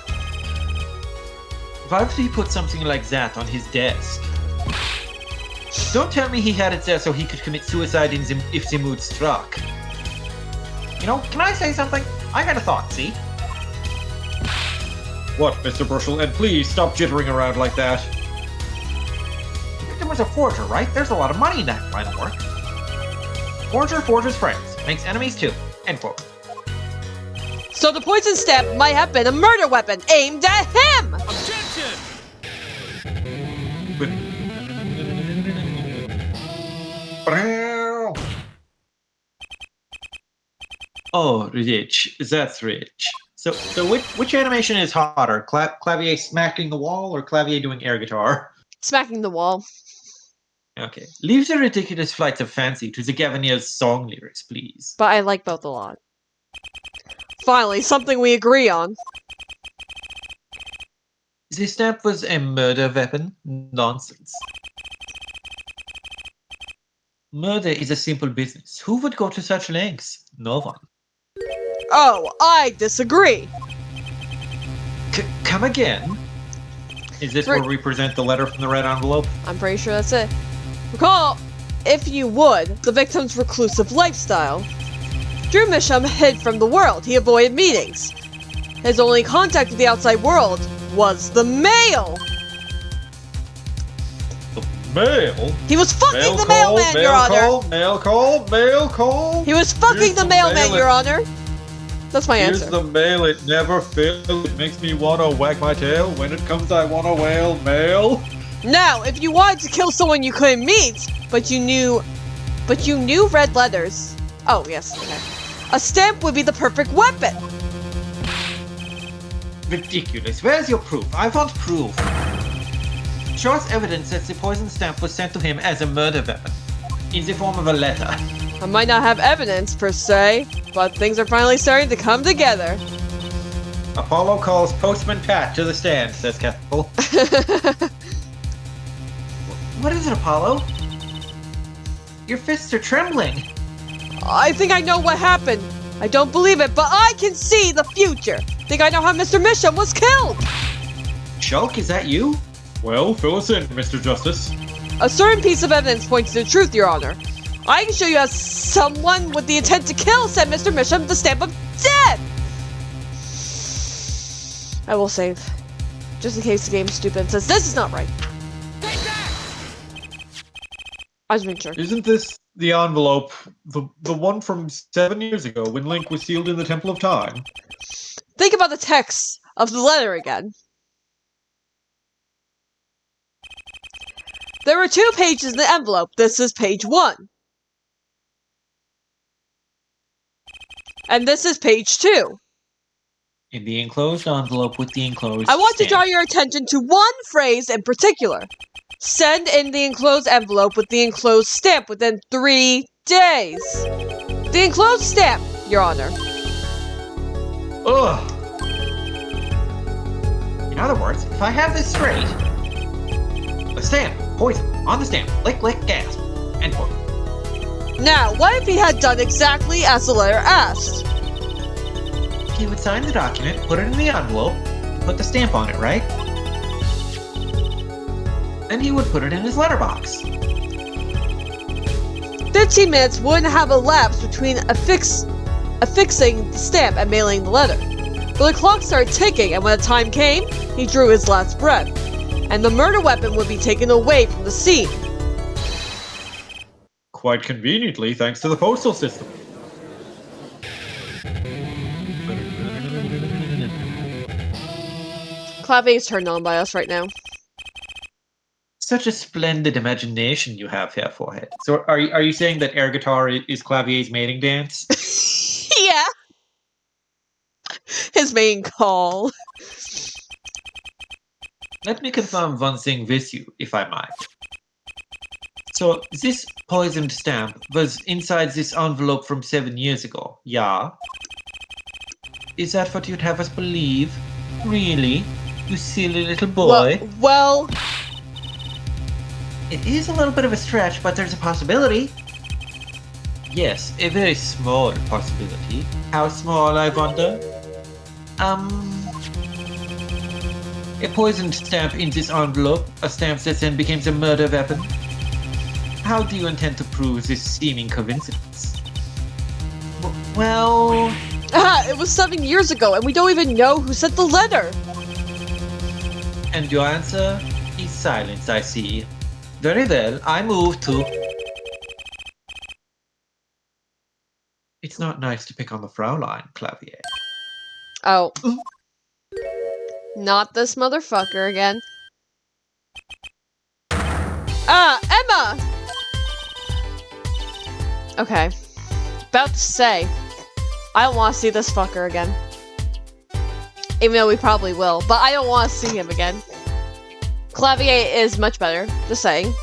Why would he put something like that on his desk? Don't tell me he had it there so he could commit suicide if the mood struck. You know, can I say something? I had a thought, see? What, Mr. Brushel? And please stop jittering around like that. The victim was a forger, right? There's a lot of money in that line of work. Forger forges friends, makes enemies too. End quote. So the poison stamp might have been a murder weapon aimed at him! Objection! But... Oh, rich. That's rich. So which animation is hotter? Clavier smacking the wall or Clavier doing air guitar? Smacking the wall. Okay. Leave the ridiculous flights of fancy to the Gavinia's song lyrics, please. But I like both a lot. Finally, something we agree on. The stamp was a murder weapon? Nonsense. Murder is a simple business. Who would go to such lengths? No one. Oh, I disagree. Come again? Is this Right. where we present the letter from the red envelope? I'm pretty sure that's it. Recall, if you would, the victim's reclusive lifestyle. Drew Misham hid from the world. He avoided meetings. His only contact with the outside world was the mail. Mail? He was fucking Mail the call, mailman, mail Your Honor. call, mail call, mail call. He was fucking Here's the the mailman, mail Your and- Honor. That's my Here's answer. the mail, it never fails. It makes me wanna wag my tail. When it comes, I wanna wail mail. Now, if you wanted to kill someone you couldn't meet, but you knew red letters. Oh, yes, okay. A stamp would be the perfect weapon. Ridiculous. Where's your proof? I want proof. Show us evidence that the poison stamp was sent to him as a murder weapon. In the form of a letter. I might not have evidence, per se, but things are finally starting to come together. Apollo calls Postman Pat to the stand, says Capital. What is it, Apollo? Your fists are trembling. I think I know what happened. I don't believe it, but I can see the future. Think I know how Mr. Misham was killed. Shulk, is that you? Well, fill us in, Mr. Justice. A certain piece of evidence points to the truth, Your Honor. I can show you how someone with the intent to kill sent Mr. Misham the stamp of death. I will save. Just in case the game's stupid and says this is not right. I was making sure. Isn't this the envelope, the one from 7 years ago when Link was sealed in the Temple of Time? Think about the text of the letter again. There were 2 pages in the envelope. This is page 1. And this is page 2. In the enclosed envelope with the enclosed I want to stamp. draw your attention to one phrase in particular. Send in the enclosed envelope with the enclosed stamp within 3 days. The enclosed stamp, Your Honor. Ugh. In other words, if I have this straight, a stamp, poison, on the stamp, lick, lick, gasp, end quote. Now, what if he had done exactly as the letter asked? He would sign the document, put it in the envelope, put the stamp on it, right? Then he would put it in his letterbox. 15 minutes wouldn't have elapsed between affixing the stamp and mailing the letter. But the clock started ticking, and when the time came, he drew his last breath. And the murder weapon would be taken away from the scene. Quite conveniently, thanks to the postal system. Clave is turned on by us right now. Such a splendid imagination you have here, Forehead. So are you saying that air guitar is Clavier's mating dance? Yeah. His main call. Let me confirm one thing with you, if I might. So, this poisoned stamp was inside this envelope from 7 years ago, yeah? Is that what you'd have us believe? Really? You silly little boy? Well, It is a little bit of a stretch, but there's a possibility. Yes, a very small possibility. How small, I wonder? A poisoned stamp in this envelope, a stamp that then becomes a murder weapon. How do you intend to prove this seeming coincidence? Well... it was 7 years ago, and we don't even know who sent the letter. And your answer is silence, I see. Very well, I move to... It's not nice to pick on the Fraulein, Clavier. Oh. Not this motherfucker again. Emma! Okay. About to say, I don't want to see this fucker again. Even though we probably will, but I don't want to see him again. Clavier is much better, just saying.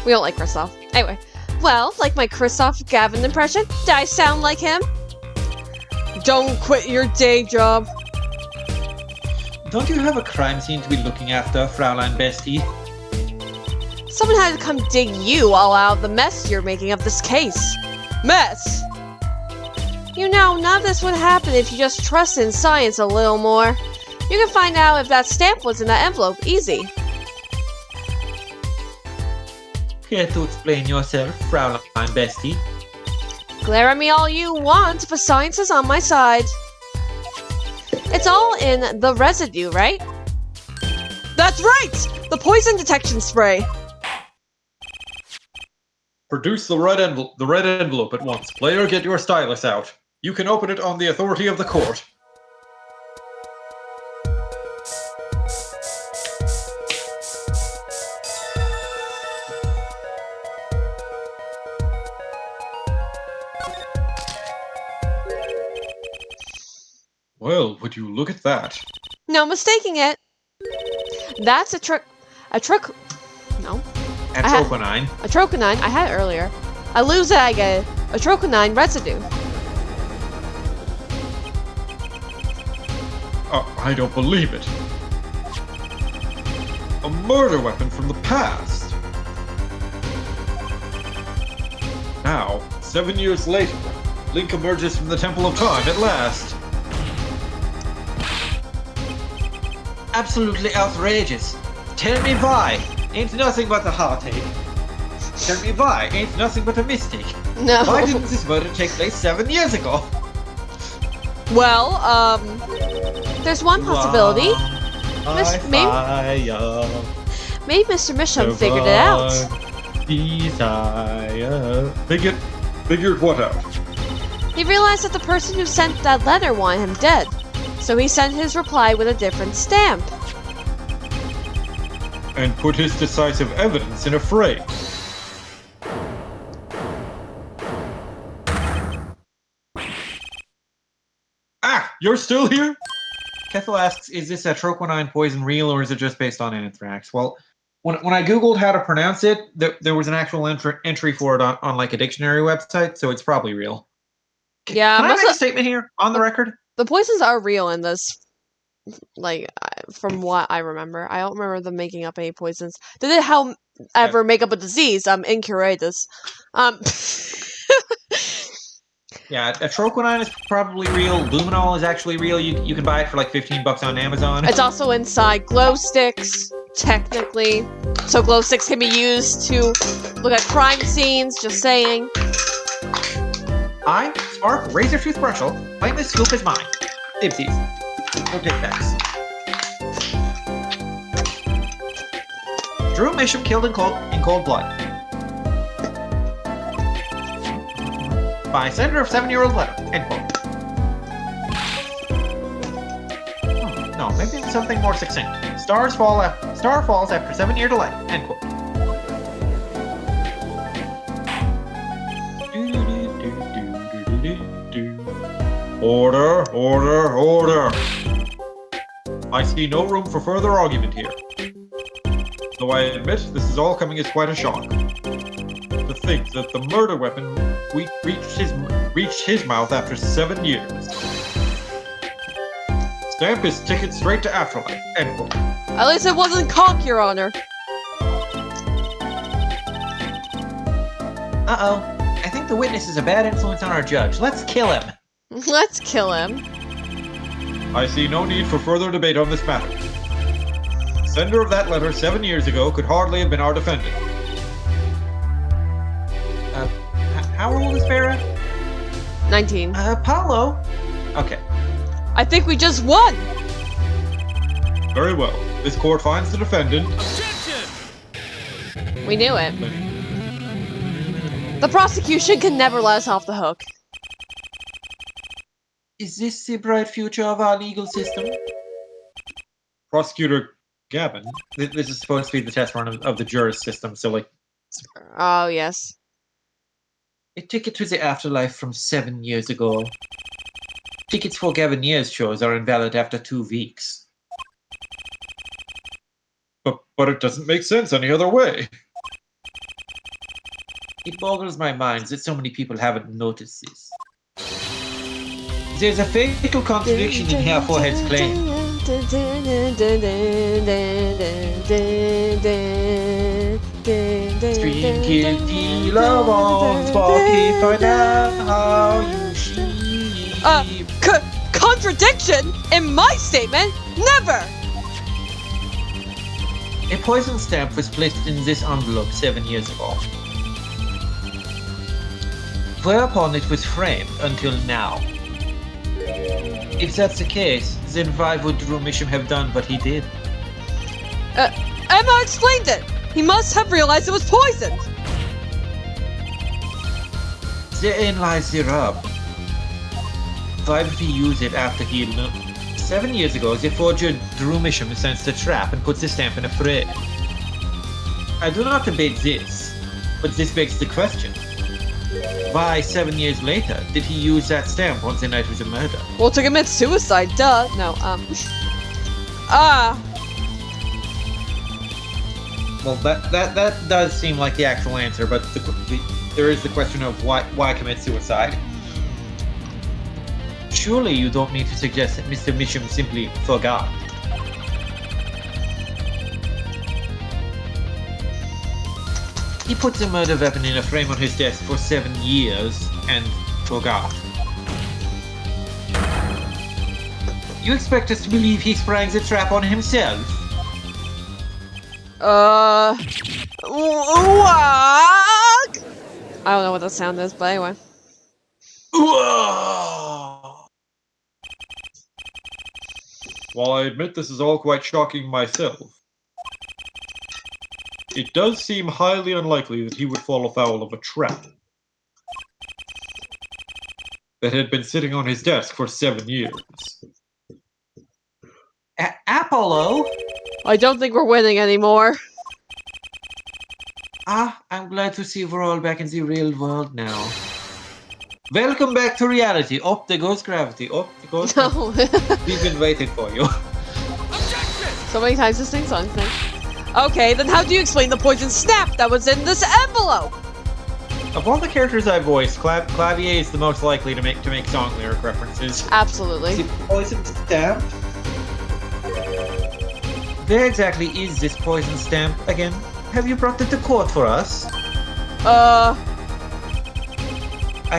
We don't like Kristoff. Anyway. Well, like my Kristoff Gavin impression? Did I sound like him? Don't quit your day job. Don't you have a crime scene to be looking after, Fraulein Bestie? Someone had to come dig you all out of the mess you're making of this case. Mess! You know, none of this would happen if you just trusted in science a little more. You can find out if that stamp was in that envelope, easy. Care to explain yourself, Fraulein Bestie? Glare at me all you want, but science is on my side. It's all in the residue, right? That's right! The poison detection spray! Produce the red envelope at once. Player, get your stylus out. You can open it on the authority of the court. Well, would you look at that? No mistaking it. That's a no. Atroquinine. Atroquinine, I had it earlier. I lose it, I get atroquinine residue. I don't believe it. A murder weapon from the past. Now, 7 years later, Link emerges from the Temple of Time at last. Absolutely outrageous. Tell me why. Ain't nothing but a heartache. Tell me why. Ain't nothing but a mistake. No. Why didn't this murder take place 7 years ago? Well, there's one possibility. Maybe Mr. Misham figured it out. Desire. Figured what out? He realized that the person who sent that letter wanted him dead. So he sent his reply with a different stamp. And put his decisive evidence in a frame. Ah, you're still here? Kethel asks, is this atroquinine poison real or is it just based on anthrax? Well, when I googled how to pronounce it, there was an actual entry for it on like a dictionary website, so it's probably real. Yeah, Can I make a statement here on the record? The poisons are real in this. Like, from what I remember. I don't remember them making up any poisons. Did it ever make up a disease? Incuratus. Yeah, atroquinine is probably real. Luminol is actually real. You can buy it for like $15 on Amazon. It's also inside glow sticks, technically. So glow sticks can be used to look at crime scenes, just saying. I, Spark, Razor Tooth Brushel, claim this scoop is mine. Dipsies. No tic tacs. Drew Misham killed in cold blood. By sender of 7-year-old letter. End quote. No, maybe something more succinct. Star falls after 7-year delay. End quote. Order, order, order. I see no room for further argument here. Though I admit this is all coming as quite a shock. To think that the murder weapon reached his mouth after 7 years. Stamp his ticket straight to afterlife. End quote. At least it wasn't cock, Your Honor. Uh-oh. I think the witness is a bad influence on our judge. Let's kill him. Let's kill him. I see no need for further debate on this matter. The sender of that letter 7 years ago could hardly have been our defendant. How old is Farah? 19. Apollo. Okay. I think we just won! Very well. This court finds the defendant. We knew it. The prosecution can never let us off the hook. Is this the bright future of our legal system? Prosecutor Gavin. This is supposed to be the test run of the juris system, so like... Oh, yes. A ticket to the afterlife from 7 years ago. Tickets for Gavin Year's shows are invalid after 2 weeks. But it doesn't make sense any other way. It boggles my mind that so many people haven't noticed this. There's a fatal contradiction in Herr Forehead's claim. Stream kill dealer on Spotify now, you sheep. Contradiction in my statement? Never! A poison stamp was placed in this envelope 7 years ago. Whereupon it was framed until now. If that's the case, then why would Drew Misham have done what he did? Emma explained it! He must have realized it was poisoned! Therein lies the rub. Why would he use it after he had learned? 7 years ago, the forger Drew Misham sensed a trap and puts the stamp in a fray. I do not debate this, but this begs the question. Why, 7 years later, did he use that stamp on the night of the murder? Well, to commit suicide, duh. No, Well, that does seem like the actual answer, but there is the question of why commit suicide. Surely you don't mean to suggest that Mr. Misham simply forgot. He put the murder weapon in a frame on his desk for 7 years and forgot. You expect us to believe he sprang the trap on himself? What? I don't know what that sound is, but anyway. While I admit this is all quite shocking myself, it does seem highly unlikely that he would fall afoul of a trap that had been sitting on his desk for 7 years. Apollo? I don't think we're winning anymore. I'm glad to see we're all back in the real world now. Welcome back to reality. Up there goes gravity. Up there goes No. We've been waiting for you. So many times this thing song thing. Okay, then how do you explain the poison snap that was in this envelope? Of all the characters I voiced, Clavier is the most likely to make song lyric references. Absolutely. Is it poison stamp? Where exactly is this poison stamp again? Have you brought it to court for us? I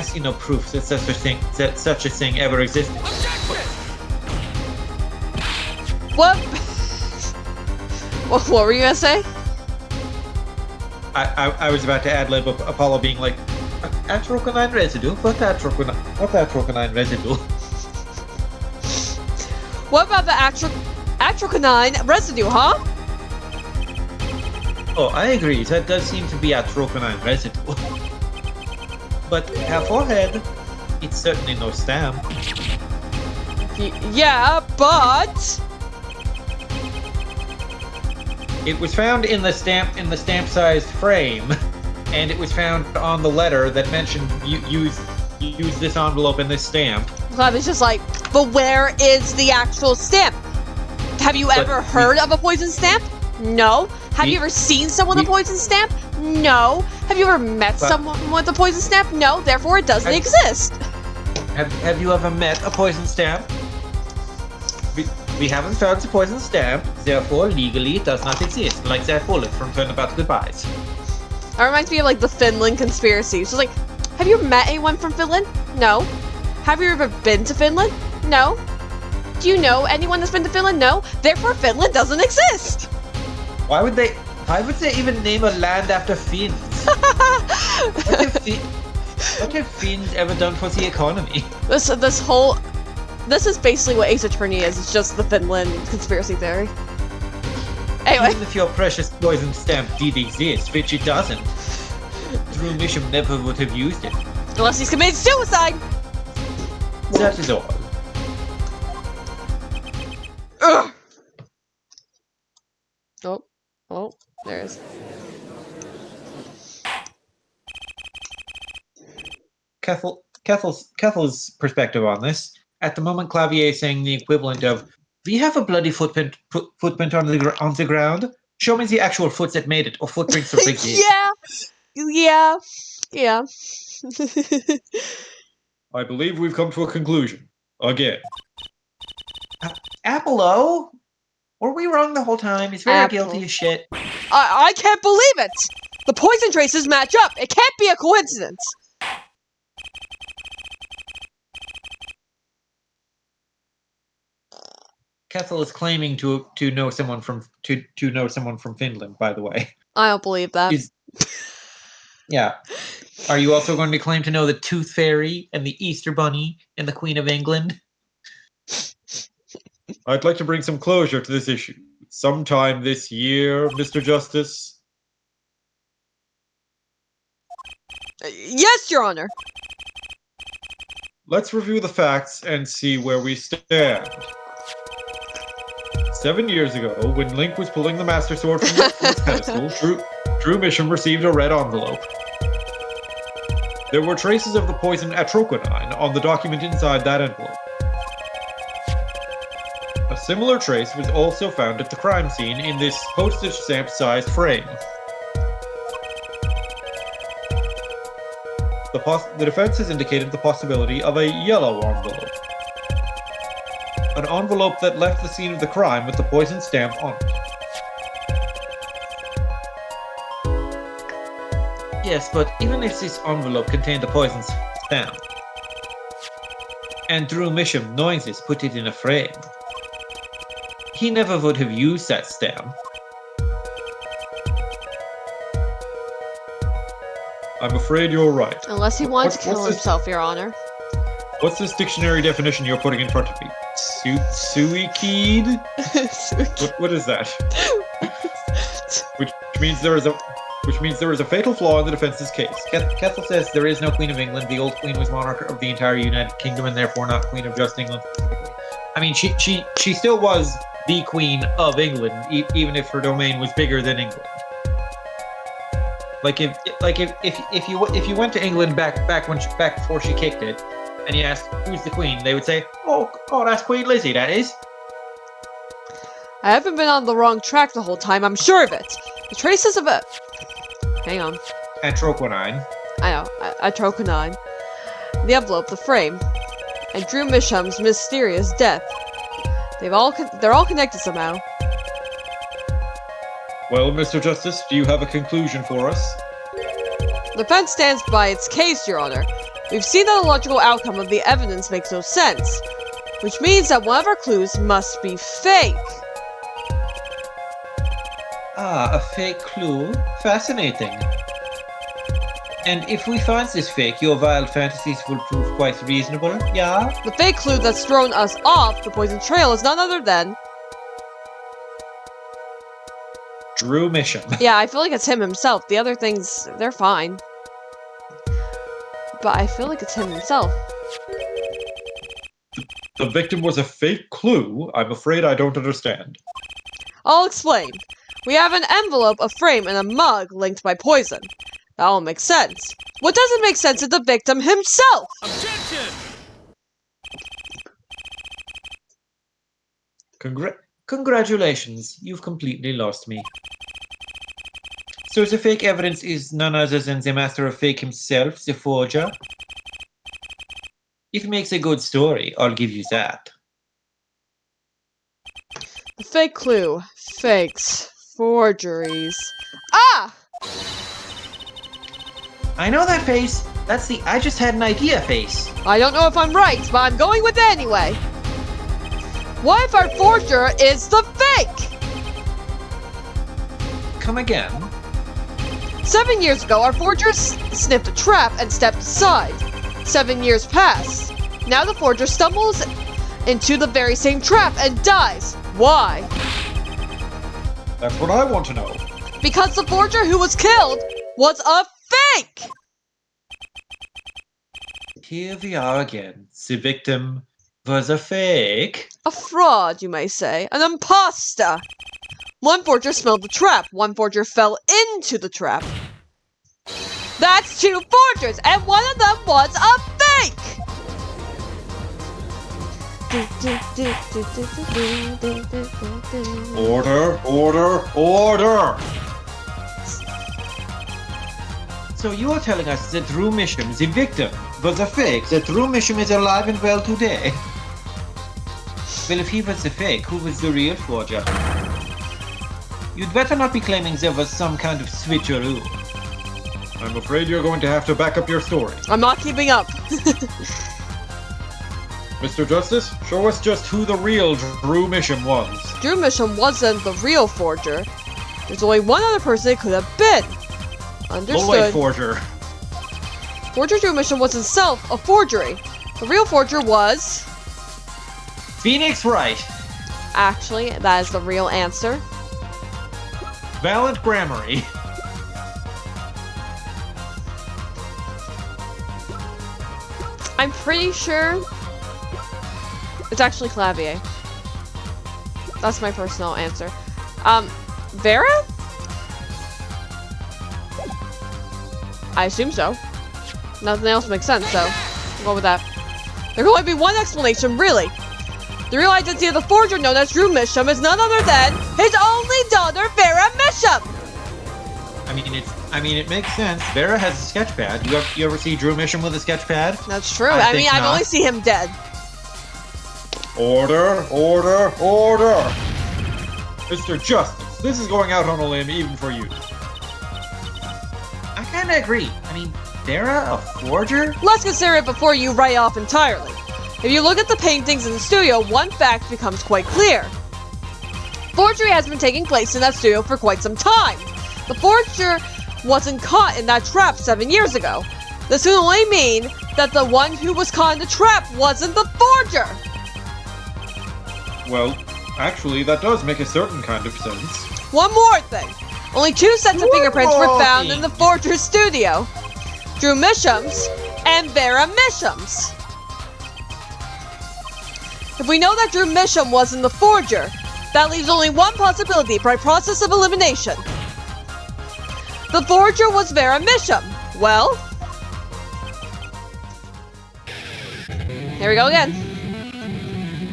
see no proof that such a thing ever existed. What? What were you gonna say? I was about to ad-lib Apollo being like, atrocanine residue? What atrocanine residue? What about the atrocanine residue, huh? Oh, I agree. That does seem to be atrocanine residue. But her forehead, it's certainly no stamp. Yeah, but It was found in the stamp-sized frame, and it was found on the letter that mentioned use this envelope and this stamp. Clem is just like, but where is the actual stamp? Have you ever heard of a poison stamp? No. Have you ever seen someone with a poison stamp? No. Have you ever met someone with a poison stamp? No. Therefore, it doesn't exist. Have you ever met a poison stamp? We haven't found the poison stamp, therefore legally it does not exist, like that bullet from Turnabout Goodbyes. That reminds me of like the Finland conspiracy. So like, have you ever met anyone from Finland? No. Have you ever been to Finland? No. Do you know anyone that's been to Finland? No. Therefore, Finland doesn't exist. Why would they even name a land after Finns? What have Finns ever done for the economy? This is basically what Ace Attorney is. It's just the Finland conspiracy theory. Anyway. Even if your precious poison stamp did exist, which it doesn't, Drew Misham never would have used it. Unless he's committed suicide! That is all. Ugh. Oh, there it is. Kethel's perspective on this. At the moment, Clavier is saying the equivalent of, "We have a bloody footprint on the ground. Show me the actual foot that made it, or footprints are big." Yeah. I believe we've come to a conclusion. Again. Apollo? Were we wrong the whole time? He's very Apple. guilty as shit. I can't believe it! The poison traces match up! It can't be a coincidence! Kethel is claiming to know someone from Finland, by the way. I don't believe that. Yeah. Are you also going to claim to know the Tooth Fairy and the Easter Bunny and the Queen of England? I'd like to bring some closure to this issue. Sometime this year, Mr. Justice. Yes, Your Honor. Let's review the facts and see where we stand. 7 years ago, when Link was pulling the Master Sword from its pedestal, Drew Misham received a red envelope. There were traces of the poison atroquinine on the document inside that envelope. A similar trace was also found at the crime scene in this postage stamp-sized frame. The defense has indicated the possibility of a yellow envelope. An envelope that left the scene of the crime with the poison stamp on it. Yes, but even if this envelope contained the poison stamp, and Drew Misham, knowing this, put it in a frame, he never would have used that stamp. I'm afraid you're right. Unless he wanted to kill what's this- himself, Your Honor. What's this dictionary definition you're putting in front of me? Suicide? What is that? Which means there is a fatal flaw in the defense's case. Kethel says there is no Queen of England. The old Queen was monarch of the entire United Kingdom and therefore not Queen of just England specifically. I mean, she still was the Queen of England, even if her domain was bigger than England. Like if you went to England back before she kicked it, and you asked who's the Queen, they would say, "Oh, that's Queen Lizzie, that is." I haven't been on the wrong track the whole time, I'm sure of it. The traces of a... Hang on. Atroquinine. I know, atroquinine. The envelope, the frame, and Drew Misham's mysterious death. They're all connected somehow. Well, Mr. Justice, do you have a conclusion for us? The defense stands by its case, Your Honor. We've seen that the logical outcome of the evidence makes no sense, which means that one of our clues must be fake. Ah, a fake clue? Fascinating. And if we find this fake, your wild fantasies will prove quite reasonable, yeah? The fake clue that's thrown us off the poison trail is none other than... Drew Misham. Yeah, I feel like it's him himself. The other things, they're fine. But I feel like it's him himself. The victim was a fake clue? I'm afraid I don't understand. I'll explain. We have an envelope, a frame, and a mug linked by poison. That all makes sense. What doesn't make sense is the victim himself! Congratulations, you've completely lost me. So the fake evidence is none other than the master of fake himself, the forger? If it makes a good story, I'll give you that. The fake clue. Fakes. Forgeries. Ah! I know that face. That's the I just had an idea face. I don't know if I'm right, but I'm going with it anyway. What if our forger is the fake? Come again? 7 years ago, our forger sniffed a trap and stepped aside. 7 years pass. Now the forger stumbles into the very same trap and dies. Why? That's what I want to know. Because the forger who was killed was a fake! Here we are again. The victim was a fake. A fraud, you may say. An imposter! One forger smelled the trap. One forger fell into the trap. That's 2 forgers, and one of them was a fake! Order, order, order! So you are telling us that Drew Misham, the victim, was a fake, that Drew Misham is alive and well today? Well, if he was the fake, who was the real forger? You'd better not be claiming there was some kind of switcheroo. I'm afraid you're going to have to back up your story. I'm not keeping up. Mr. Justice, show us just who the real Drew Misham was. Drew Misham wasn't the real forger. There's only one other person it could have been. Understood. Lowlight forger. Forger Drew Misham was himself a forgery. The real forger was... Phoenix Wright. Actually, that is the real answer. Valent Grammary. I'm pretty sure it's actually Clavier. That's my personal answer. Vera? I assume so. Nothing else makes sense, so we'll go with that. There can only be one explanation, really. The real identity of the forger known as Drew Misham is none other than his only daughter, Vera Misham! I mean, it makes sense. Vera has a sketch pad. You ever see Drew Misham with a sketch pad? That's true. I mean, I've only seen him dead. Order, order, order! Mr. Justice, this is going out on a limb even for you. I kinda agree. I mean, Vera, a forger? Let's consider it before you write off entirely. If you look at the paintings in the studio, one fact becomes quite clear. Forgery has been taking place in that studio for quite some time. The forger wasn't caught in that trap 7 years ago. This would only mean that the one who was caught in the trap wasn't the forger! Well, actually, that does make a certain kind of sense. One more thing. Only 2 sets of fingerprints were found in the forger's studio. Drew Misham's and Vera Misham's. If we know that Drew Misham wasn't the forger, that leaves only one possibility by process of elimination. The forger was Vera Misham. Well, here we go again.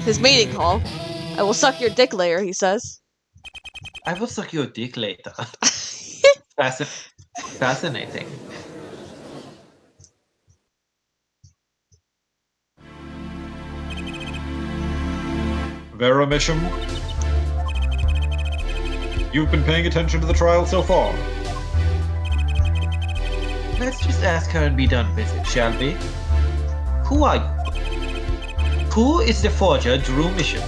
His mating call. I will suck your dick later, he says. I will suck your dick later. Fascinating. Vera Misham, you've been paying attention to the trial so far. Let's just ask her and be done with it, shall we? Who are you? Who is the forger Drew Misham?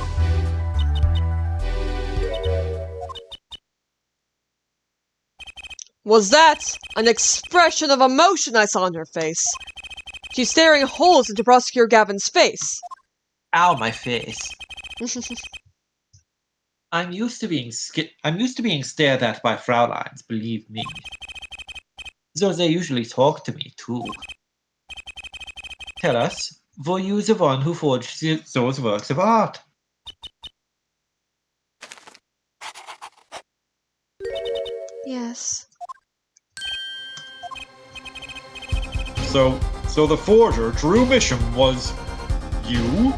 Was that an expression of emotion I saw on her face? She's staring holes into Prosecutor Gavin's face. Ow, my face. I'm used to being stared at by Fraulines, believe me. Though they usually talk to me, too. Tell us, were you the one who forged those works of art? Yes. So the forger, Drew Misham, was you?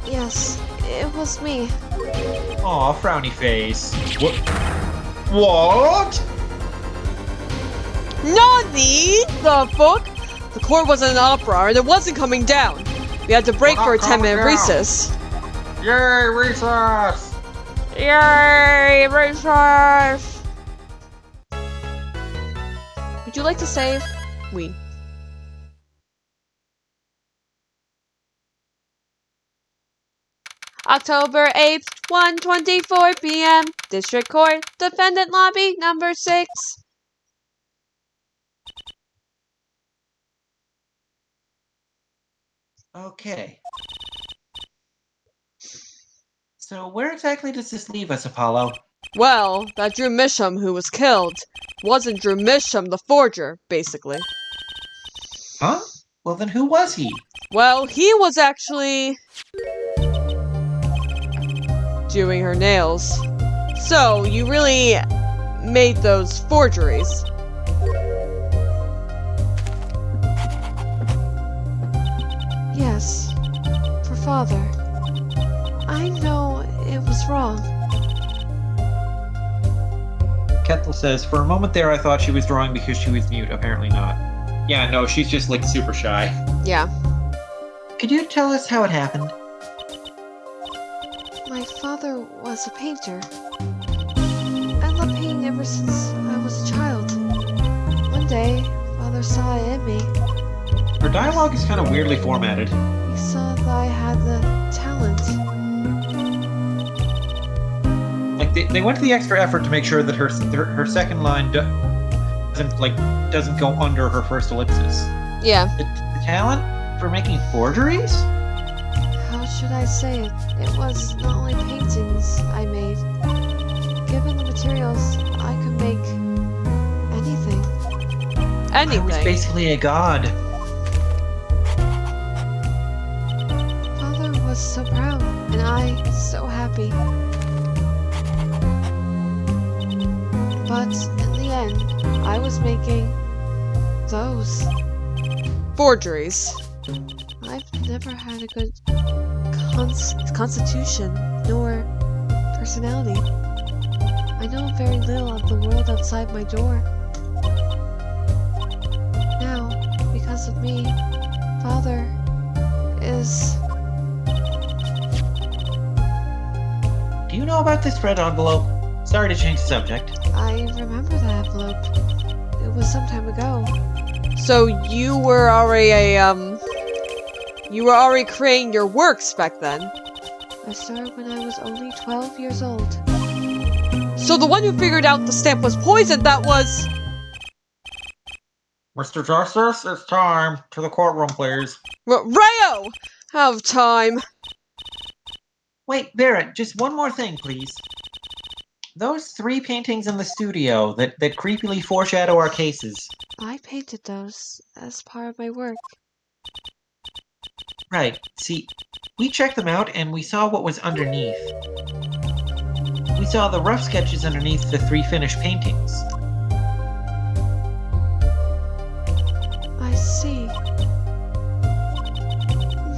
Yes, it was me. Aw, frowny face. What? Nani? The fuck? The court was in an uproar and it wasn't coming down. We had to break We're for a not coming 10-minute down. recess. Yay, recess! Yay, recess! Would you like to save? We. October 8th, 1:24 p.m. District Court, Defendant Lobby, number 6. Okay. So where exactly does this leave us, Apollo? Well, that Drew Misham who was killed wasn't Drew Misham the forger, basically. Huh? Well, then who was he? Well, he was actually doing her nails. So, you really made those forgeries. Yes, for father. I know it was wrong. Kethel says, for a moment there I thought she was drawing because she was mute. Apparently not. Yeah, no, she's just like super shy. Yeah. Could you tell us how it happened? My father was a painter. I loved painting ever since I was a child. One day, father saw it in me. Her dialogue is kind of weirdly formatted. He saw that I had the talent. Like they went to the extra effort to make sure that her second line doesn't go under her first ellipsis. Yeah. The talent for making forgeries? How should I say it? It was not only paintings I made. Given the materials, I could make anything. I was Anything. basically a god. Father was so proud, and I so happy. But in the end, I was making those forgeries. I've never had a good constitution nor personality. I know very little of the world outside my door. Now, because of me, Father is... Do you know about this red envelope? Sorry to change the subject. I remember the envelope. It was some time ago. So you were already you were already creating your works back then? I started when I was only 12 years old. So the one who figured out the stamp was poisoned, that was... Mr. Justice, it's time. To the courtroom, please. Rayo! Have time. Wait, Barrett, just one more thing, please. Those 3 paintings in the studio that creepily foreshadow our cases. I painted those as part of my work. Right. See, we checked them out and we saw what was underneath. We saw the rough sketches underneath the 3 finished paintings. I see.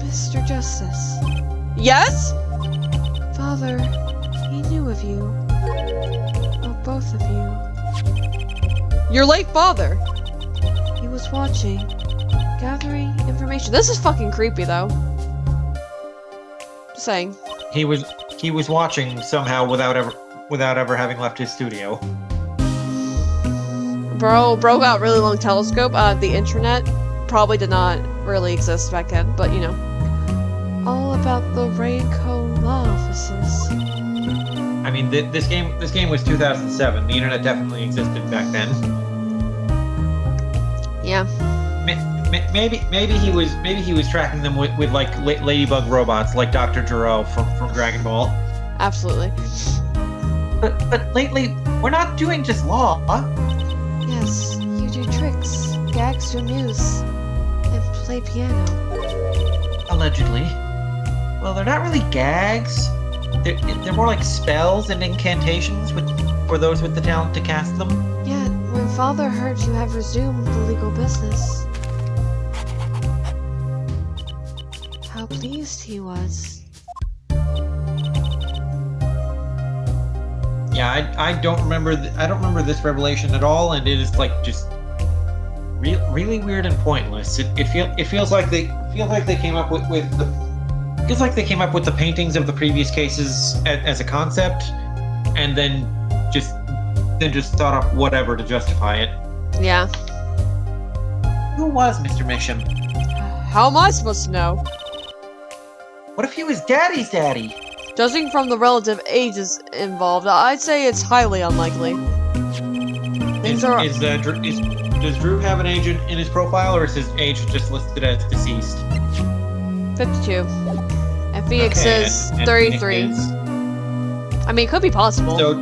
Mr. Justice. Yes? Father, he knew of you. Of both of you. Your late father? He was watching, gathering information. This is fucking creepy, though. Just saying. He was watching somehow without ever having left his studio. Bro got really long telescope. The internet probably did not really exist back then, but you know. All about the Raincoat law offices. I mean, this game was 2007. The internet definitely existed back then. Yeah. Maybe he was tracking them with like ladybug robots like Dr. Gero from Dragon Ball. Absolutely. But lately we're not doing just law. Yes, you do tricks, gags to amuse, and play piano. Allegedly. Well, they're not really gags. they're more like spells and incantations for those with the talent to cast them. Yeah, when Father heard you have resumed the legal business, how pleased he was. Yeah, I don't remember. I don't remember this revelation at all, and it is like just really weird and pointless. It feels like they came up with the. Feels like they came up with the paintings of the previous cases as a concept, and then just thought up whatever to justify it. Yeah. Who was Mr. Misham? How am I supposed to know? What if he was Daddy's daddy? Judging from the relative ages involved, I'd say it's highly unlikely. Does Drew have an age in his profile, or is his age just listed as deceased? 52. And Phoenix Okay, is and 33. Phoenix is- I mean, it could be possible. So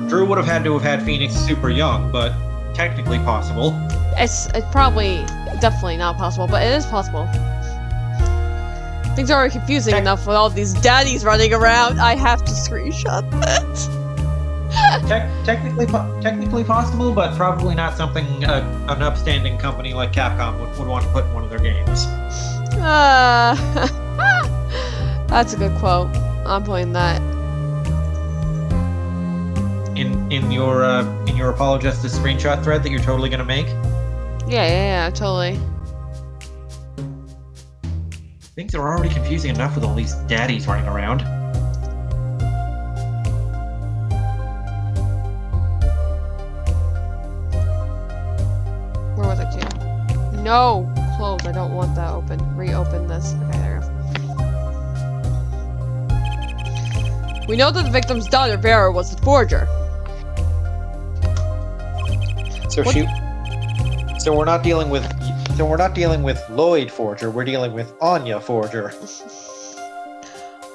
Drew would have had to have had Phoenix super young, but technically possible. It's probably definitely not possible, but it is possible. Things are confusing enough with all these daddies running around. I have to screenshot that. Technically possible, but probably not something an upstanding company like Capcom would want to put in one of their games. That's a good quote. I'm putting that. In your Apollo Justice screenshot thread that you're totally gonna make. Yeah, totally. Things are already confusing enough with all these daddies running around. Where was I to? No! Close. I don't want that open. Reopen this. Okay, there. We know that the victim's daughter, Vera, was the forger. So What- we're not dealing with Lloyd Forger. We're dealing with Anya Forger.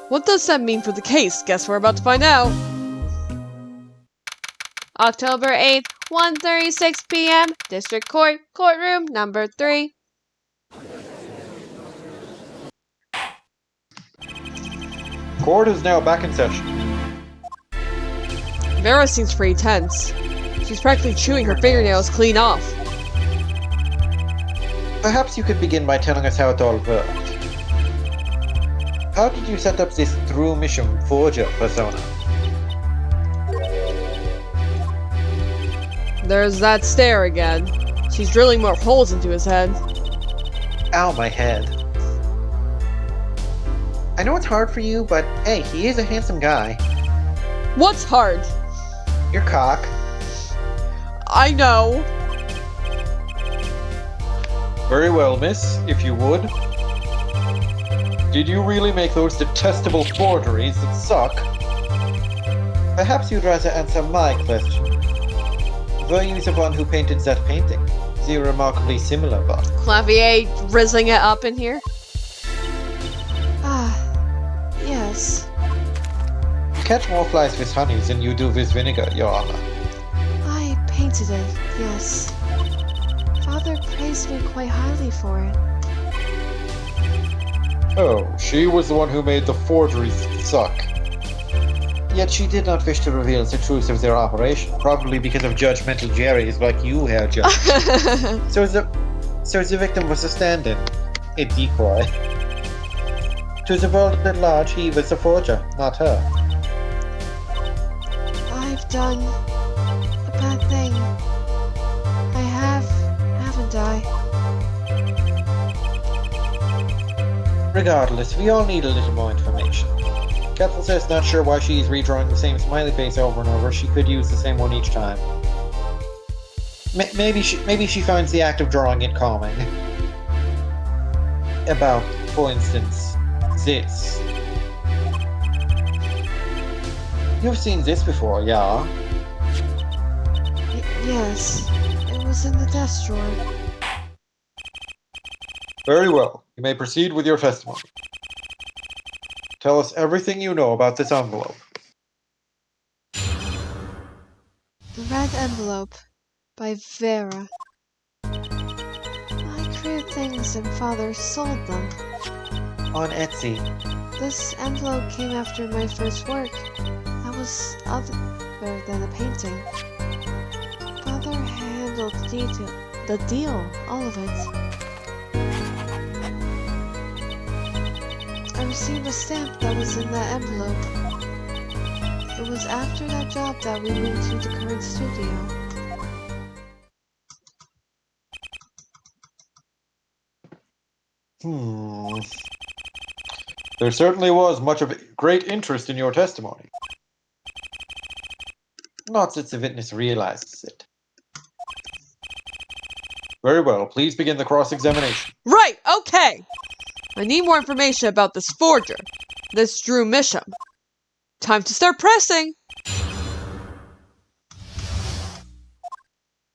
What does that mean for the case? Guess we're about to find out. October 8th, 1:36 p.m. District Court, courtroom number 3. Court is now back in session. Vera seems pretty tense. She's practically chewing her fingernails clean off. Perhaps you could begin by telling us how it all worked. How did you set up this Drew Misham Forger persona? There's that stare again. She's drilling more holes into his head. Ow, my head. I know it's hard for you, but hey, he is a handsome guy. What's hard? Your cock. I know. Very well, miss, if you would. Did you really make those detestable forgeries that suck? Perhaps you'd rather answer my question. Were you the one who painted that painting? The remarkably similar one. Clavier rizzling it up in here. Yes. You catch more flies with honey than you do with vinegar, Your Honor. I painted it, yes. Father praised me quite highly for it. Oh, she was the one who made the forgeries suck. Yet she did not wish to reveal the truth of their operation, probably because of judgmental Jerrys like you, Herr Judge. So the victim was a stand-in, a decoy. To the world at large, he was the forger, not her. I've done a bad thing. I haven't I? Regardless, we all need a little more information. Kettle says not sure why she's redrawing the same smiley face over and over. She could use the same one each time. Maybe she finds the act of drawing it calming. About, for instance, this. You've seen this before, yeah? Yes. It was in the desk drawer. Very well. You may proceed with your testimony. Tell us everything you know about this envelope. The red envelope by Vera. I created things and Father sold them. On Etsy. This envelope came after my first work. That was other than a painting. Father handled the deal, all of it. I received a stamp that was in that envelope. It was after that job that we moved to the current studio. There certainly was much of great interest in your testimony. Not that the witness realizes it. Very well, please begin the cross-examination. Right, okay! I need more information about this forger, this Drew Misham. Time to start pressing!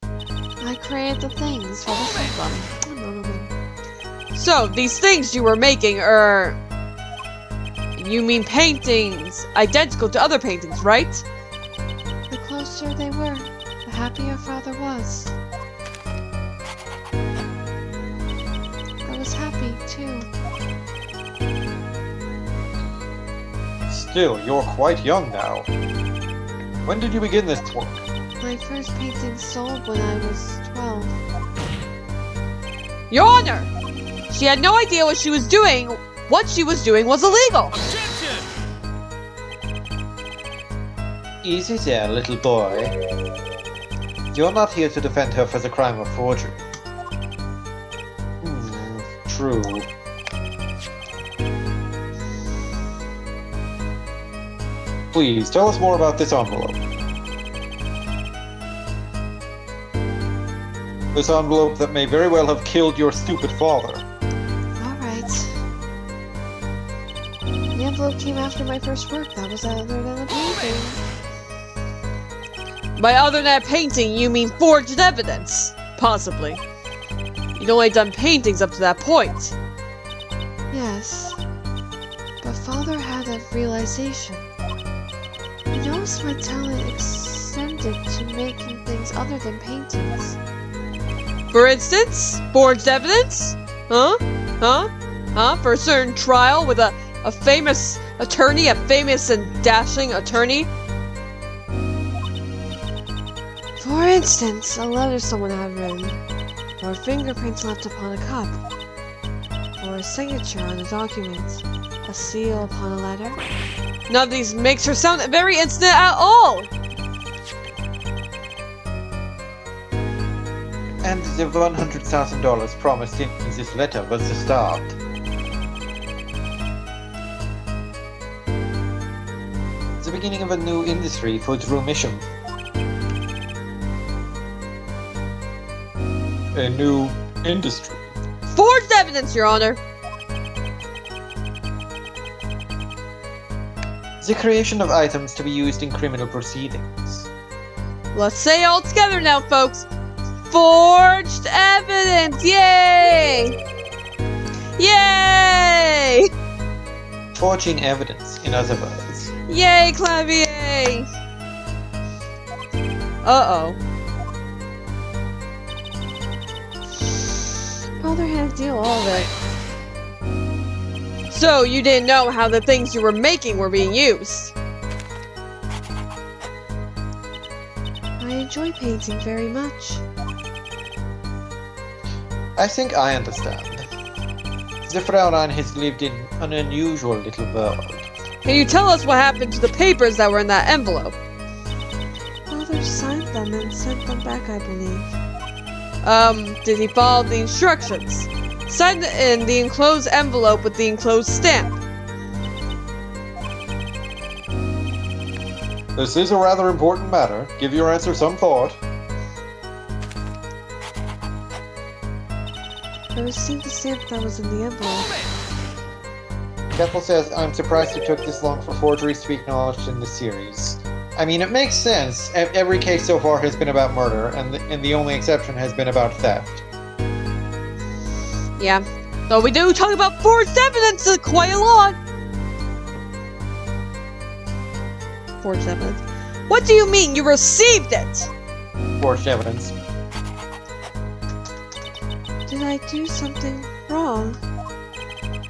I created the things for the album. So, these things you were making you mean paintings identical to other paintings, right? The closer they were, the happier Father was. I was happy, too. Still, you're quite young now. When did you begin this work? My first painting sold when I was 12. Your Honor! She had no idea what she was doing. What she was doing was illegal. Easy there, little boy. You're not here to defend her for the crime of forgery. True. Please, tell us more about this envelope. This envelope that may very well have killed your stupid father. Alright. The envelope came after my first work. That was other than a painting. By other than a painting, you mean forged evidence? Possibly. You'd only done paintings up to that point. Yes. But Father had a realization. He noticed my talent extended to making things other than paintings. For instance? Forged evidence? Huh? For a certain trial with a famous attorney, a famous and dashing attorney? For instance, a letter someone had written, or fingerprints left upon a cup, or a signature on a document, a seal upon a letter. None of these makes her sound very instant at all! And the $100,000 promised in this letter was the start. The beginning of a new industry for Drew Misham. A new industry. Forged evidence, Your Honor! The creation of items to be used in criminal proceedings. Let's say it all together now, folks! Forged evidence! Yay! Yay! Forging evidence, in other words. Yay, Clavier! Uh-oh. Father had to deal all of it. So, you didn't know how the things you were making were being used? I enjoy painting very much. I think I understand. The Fraulein has lived in an unusual little world. Can you tell us what happened to the papers that were in that envelope? Father signed them and sent them back, I believe. Did he follow the instructions? Sign in the enclosed envelope with the enclosed stamp. This is a rather important matter. Give your answer some thought. I received the stamp that was in the envelope. Kettle says, I'm surprised it took this long for forgeries to be acknowledged in the series. I mean, it makes sense. Every case so far has been about murder, and the only exception has been about theft. Yeah, though we do talk about forged evidence quite a lot. Forged evidence? What do you mean you received it? Forged evidence. Did I do something wrong?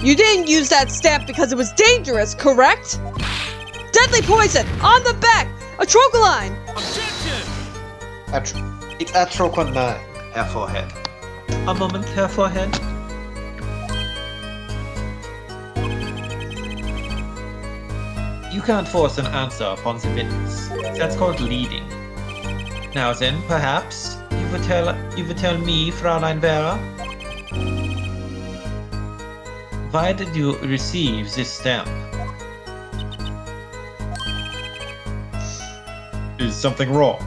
You didn't use that stamp because it was dangerous, correct? Deadly poison! On the back! A trocoline! It's Atrocon 9, Herr Forehead. A moment, Herr Forehead. You can't force an answer upon the witness. That's called leading. Now then, perhaps, you would tell me, Fräulein Vera? Why did you receive this stamp? Is something wrong?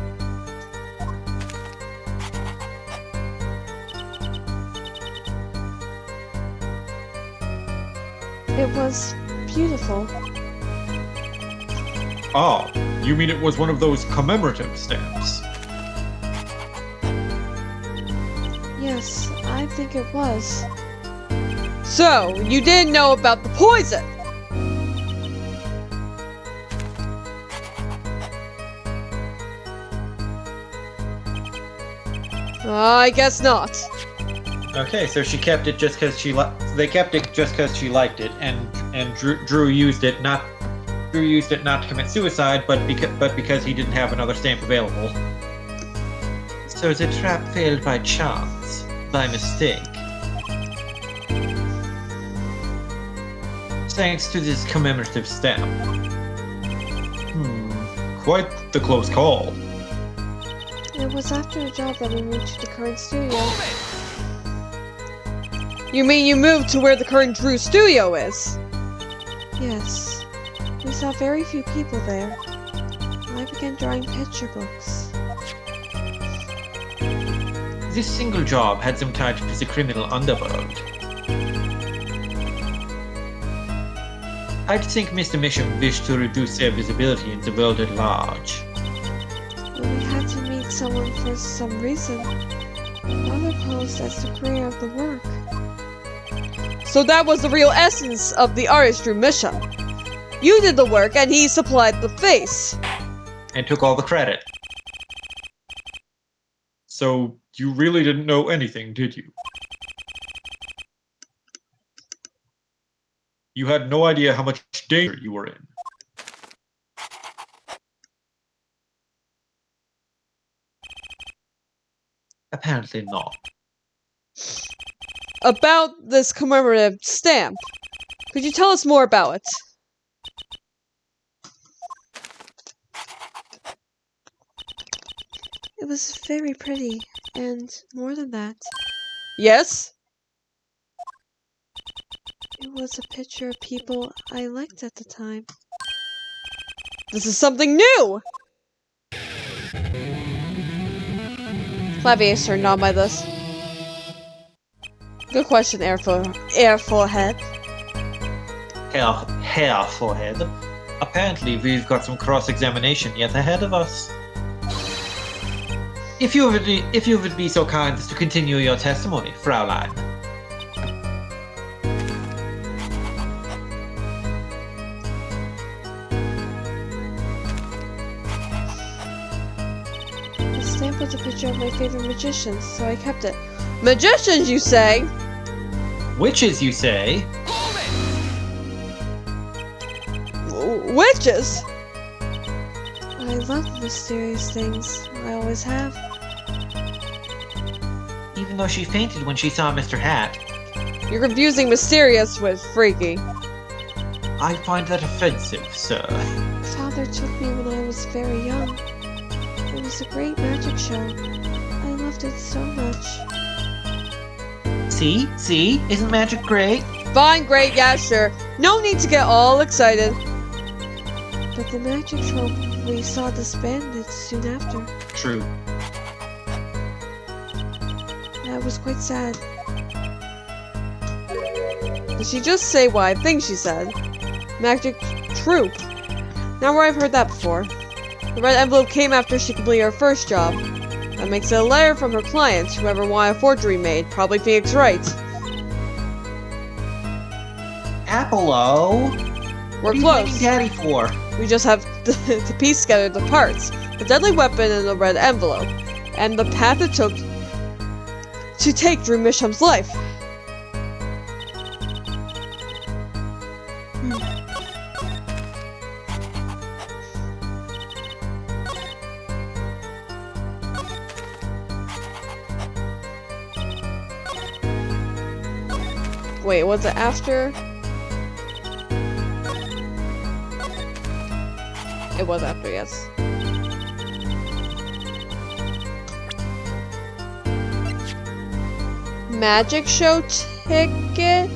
It was beautiful. Ah, you mean it was one of those commemorative stamps? Yes, I think it was. So, you didn't know about the poison? I guess not. Okay, so she kept it just because they kept it just because she liked it, and Drew used it not to commit suicide, but because he didn't have another stamp available. So the trap failed by chance, by mistake. Thanks to this commemorative stamp. Quite the close call. It was after a job that we moved to the current studio. You mean you moved to where the current Drew studio is? Yes. We saw very few people there. I began drawing picture books. This single job had them tied to the criminal underworld. I'd think Mr. Misham wished to reduce their visibility in the world at large. When we had to meet someone for some reason, Mother posed as the creator of the work. So that was the real essence of the artist Drew Misham. You did the work and he supplied the face. And took all the credit. So, you really didn't know anything, did you? You had no idea how much danger you were in. Apparently not. About this commemorative stamp. Could you tell us more about it? It was very pretty, and more than that. Yes? It was a picture of people I liked at the time. This is something new! Flavius turned on by this. Good question, Air Forehead. Hair Forehead. Apparently, we've got some cross-examination yet ahead of us. If you would be so kind as to continue your testimony, Fraulein. The stamp was a picture of my favorite magicians, so I kept it. Magicians, you say? Witches, you say? Witches? I love mysterious things. I always have. Even though she fainted when she saw Mr. Hat. You're confusing mysterious with freaky. I find that offensive, sir. Father took me when I was very young. It was a great magic show. I loved it so much. See? Isn't magic great? Fine, great, yeah, sure. No need to get all excited. But the magic trope we saw disbanded soon after. True. That was quite sad. Did she just say what I think she said? Magic troupe. Now where I've heard that before. The red envelope came after she completed her first job. That makes it a letter from her client, whoever wanted a forgery made, probably Phoenix Wright. Apollo? We're What are you close. waiting Daddy for? We just have to piece together the parts. The deadly weapon in the red envelope, and the path it took to take Drew Misham's life. Wait, was it after? It was after, yes. Magic show ticket?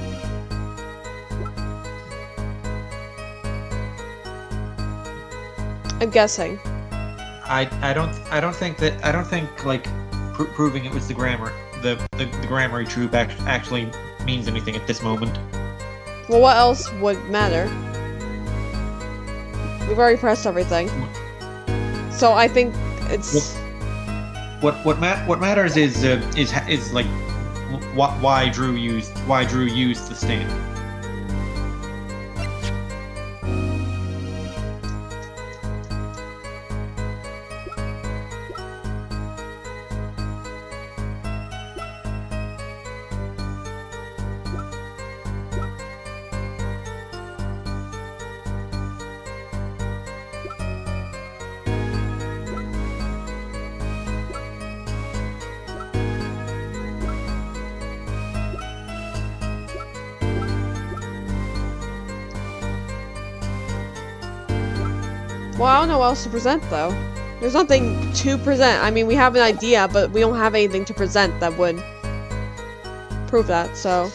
I'm guessing. I don't think like proving it was the grammar troop actually means anything at this moment. Well, what else would matter? We've already pressed everything. So I think it's What matters is like why Drew used the stamp. well, I don't know what else to present though. There's nothing to present. I mean, we have an idea, but we don't have anything to present that would prove that. So.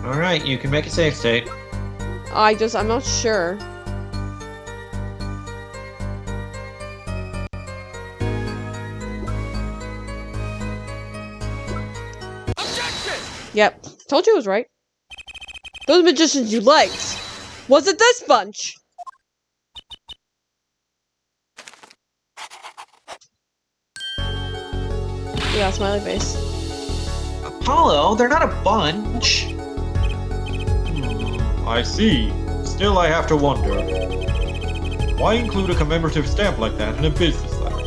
All right, you can make a save state. I'm not sure. Yep, told you it was right. Those magicians you liked. Was it this bunch? Yeah, smiley face. Apollo, they're not a bunch. I see. Still, I have to wonder. Why include a commemorative stamp like that in a business letter?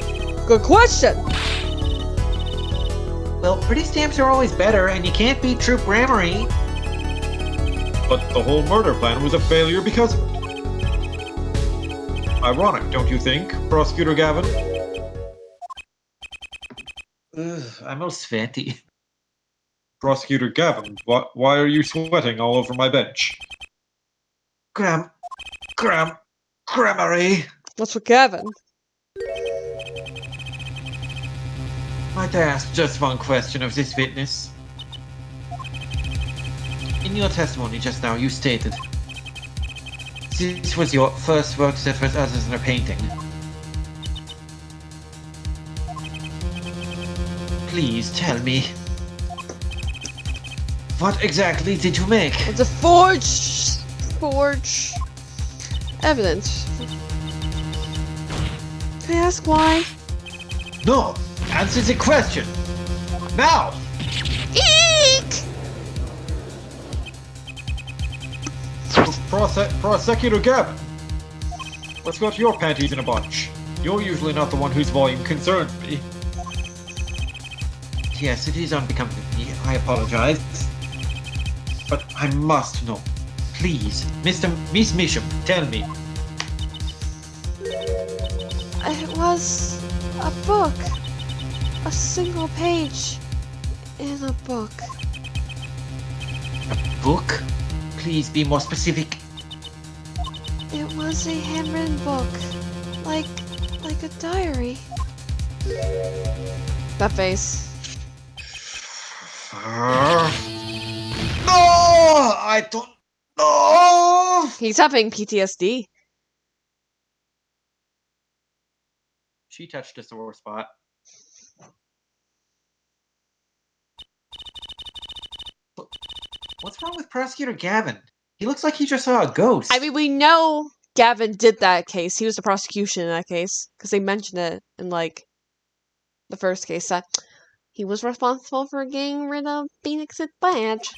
Good question. Well, pretty stamps are always better, and you can't beat Troop Grammary. But the whole murder plan was a failure because of it. Ironic, don't you think, Prosecutor Gavin? Ugh, I'm all sweaty. Prosecutor Gavin, why are you sweating all over my bench? Grammary. What's with Gavin? Might I ask just one question of this witness? In your testimony just now, you stated this was your first work set with others than a painting. Please tell me, what exactly did you make? It's a forged evidence. Can I ask why? No, answer the question now. Eek! Prosecutor Gavin, what's got your panties in a bunch? You're usually not the one whose volume concerns me. Yes, it is unbecoming of me. I apologize. But I must know. Please, Miss Misham, tell me. It was a book. A single page in a book. A book? Please be more specific. It was a handwritten book. Like a diary. That face. No! I don't know! He's having PTSD. She touched a sore spot. What's wrong with Prosecutor Gavin? He looks like he just saw a ghost. I mean, we know Gavin did that case. He was the prosecution in that case. Because they mentioned it in, like, the first case. That he was responsible for getting rid of Phoenix's badge.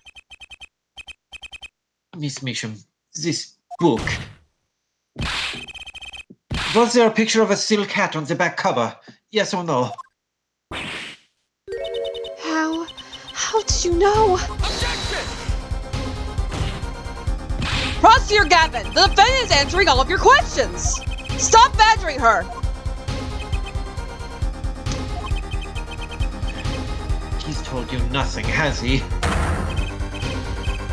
Miss Misham, this book. Was there a picture of a silk hat on the back cover? Yes or no? How did you know? Prosecutor Gavin, the defendant is answering all of your questions. Stop badgering her. He's told you nothing, has he?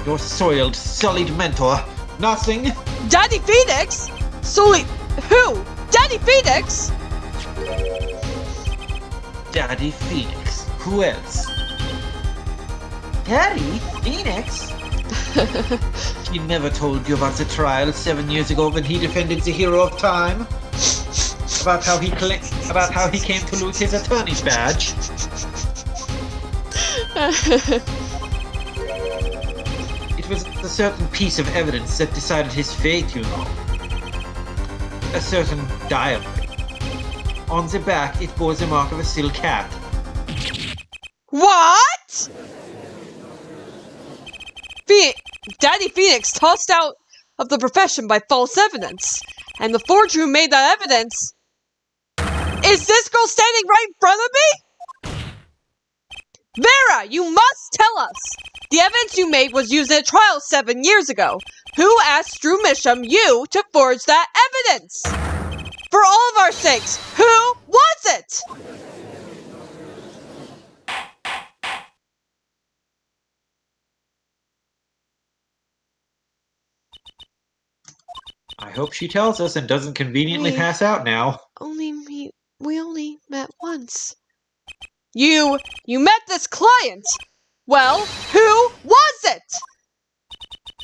Your soiled, sullied mentor. Nothing? Daddy Phoenix? Sully... Who? Daddy Phoenix? Daddy Phoenix. Who else? Daddy Phoenix? He never told you about the trial 7 years ago when he defended the hero of time? About how he came to lose his attorney's badge? It was a certain piece of evidence that decided his fate, you know. A certain diary. On the back, it bore the mark of a silk cat. What? Daddy Phoenix tossed out of the profession by false evidence. And the forger who made that evidence... Is this girl standing right in front of me? Vera, you must tell us! The evidence you made was used in a trial 7 years ago. Who asked Drew Misham you to forge that evidence? For all of our sakes, who was it? I hope she tells us and doesn't conveniently pass out now. We only met once. You met this client! Well, who was it?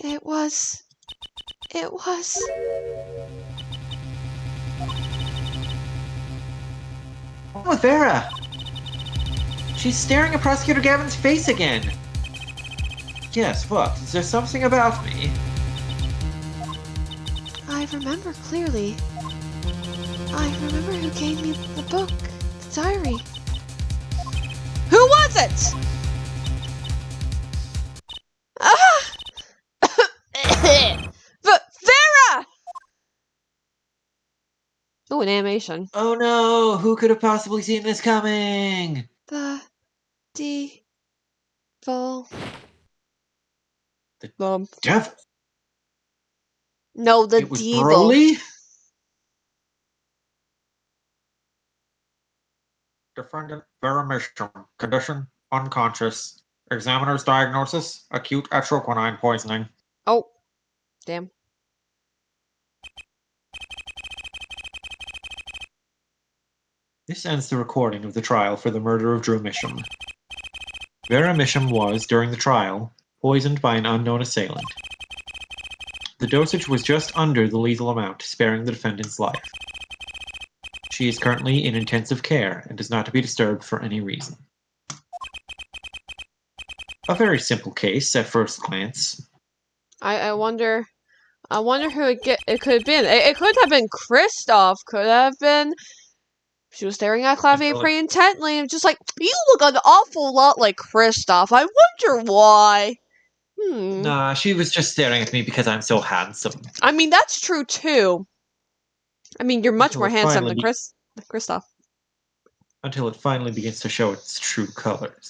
It was... Oh, Vera! She's staring at Prosecutor Gavin's face again. Yes, what? Is there something about me? I remember clearly. I remember who gave me the book, the diary. Who was it? Vera! Oh, an animation. Oh no! Who could have possibly seen this coming? The devil. The devil. No, the It was devil. Broly? Defendant Vera Misham. Condition: unconscious. Examiner's diagnosis: acute atroquinine poisoning. Oh, damn. This ends the recording of the trial for the murder of Drew Misham. Vera Misham was, during the trial, poisoned by an unknown assailant. The dosage was just under the lethal amount, sparing the defendant's life. She is currently in intensive care and is not to be disturbed for any reason. A very simple case at first glance. I wonder who it could have been. It could have been Kristoff. Could have been. She was staring at Clavier pretty intently and just like, you look an awful lot like Kristoff. I wonder why. Nah, she was just staring at me because I'm so handsome. I mean, that's true too. I mean, you're much more handsome than Kristoff. Until it finally begins to show its true colors.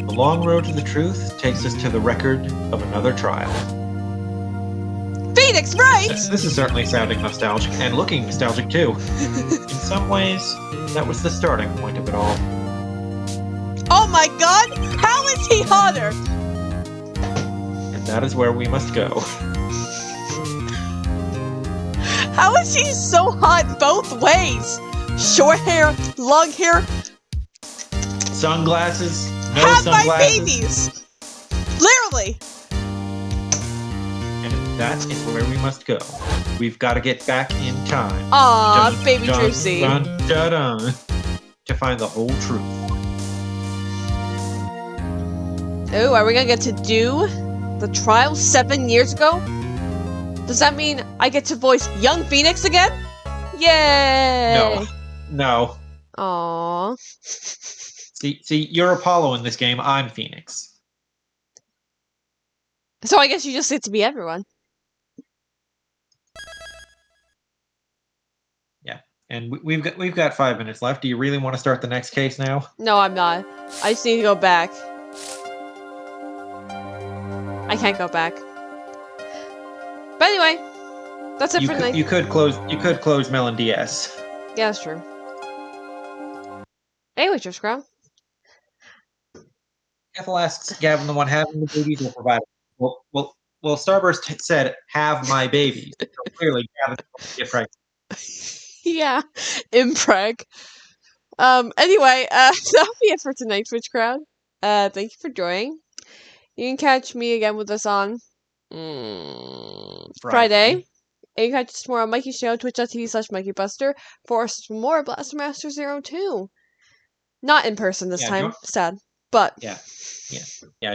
The long road to the truth takes us to the record of another trial. Phoenix, right? This is certainly sounding nostalgic, and looking nostalgic too. In some ways, that was the starting point of it all. Oh my god! How is he hotter? And that is where we must go. How is he so hot both ways? Short hair, long hair. Sunglasses, no Have sunglasses. my babies! Literally! And that is where we must go. We've got to get back in time. Aw, Dun, baby dun, Juicy. dun, dun, dun, to find the whole truth. Oh, are we gonna get to do the trial 7 years ago? Does that mean I get to voice young Phoenix again? Yay! No. Aww. See, you're Apollo in this game. I'm Phoenix. So I guess you just get to be everyone. Yeah, and we've got 5 minutes left. Do you really want to start the next case now? No, I'm not. I just need to go back. I can't go back. But anyway, that's it for tonight. You could close Melon DS. Yeah, that's true. Anyway, Just Ground. Ethel asks Gavin the one having the babies will provide. Well, Starburst said, "Have my babies." So clearly, Gavin's going to get pregnant. Yeah, impreg. Anyway, that'll be it for tonight, Twitch crowd. Thank you for joining. You can catch me again with us on Friday. And you can catch us tomorrow on Mikey's show, twitch.tv/Mikeybuster, for some more Blaster Master 02. Not in person this time. Sad. But Yeah.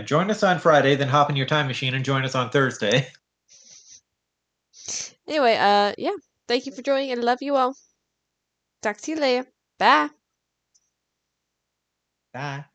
Join us on Friday, then hop in your time machine and join us on Thursday. anyway, yeah. Thank you for joining and love you all. Talk to you later. Bye. Bye.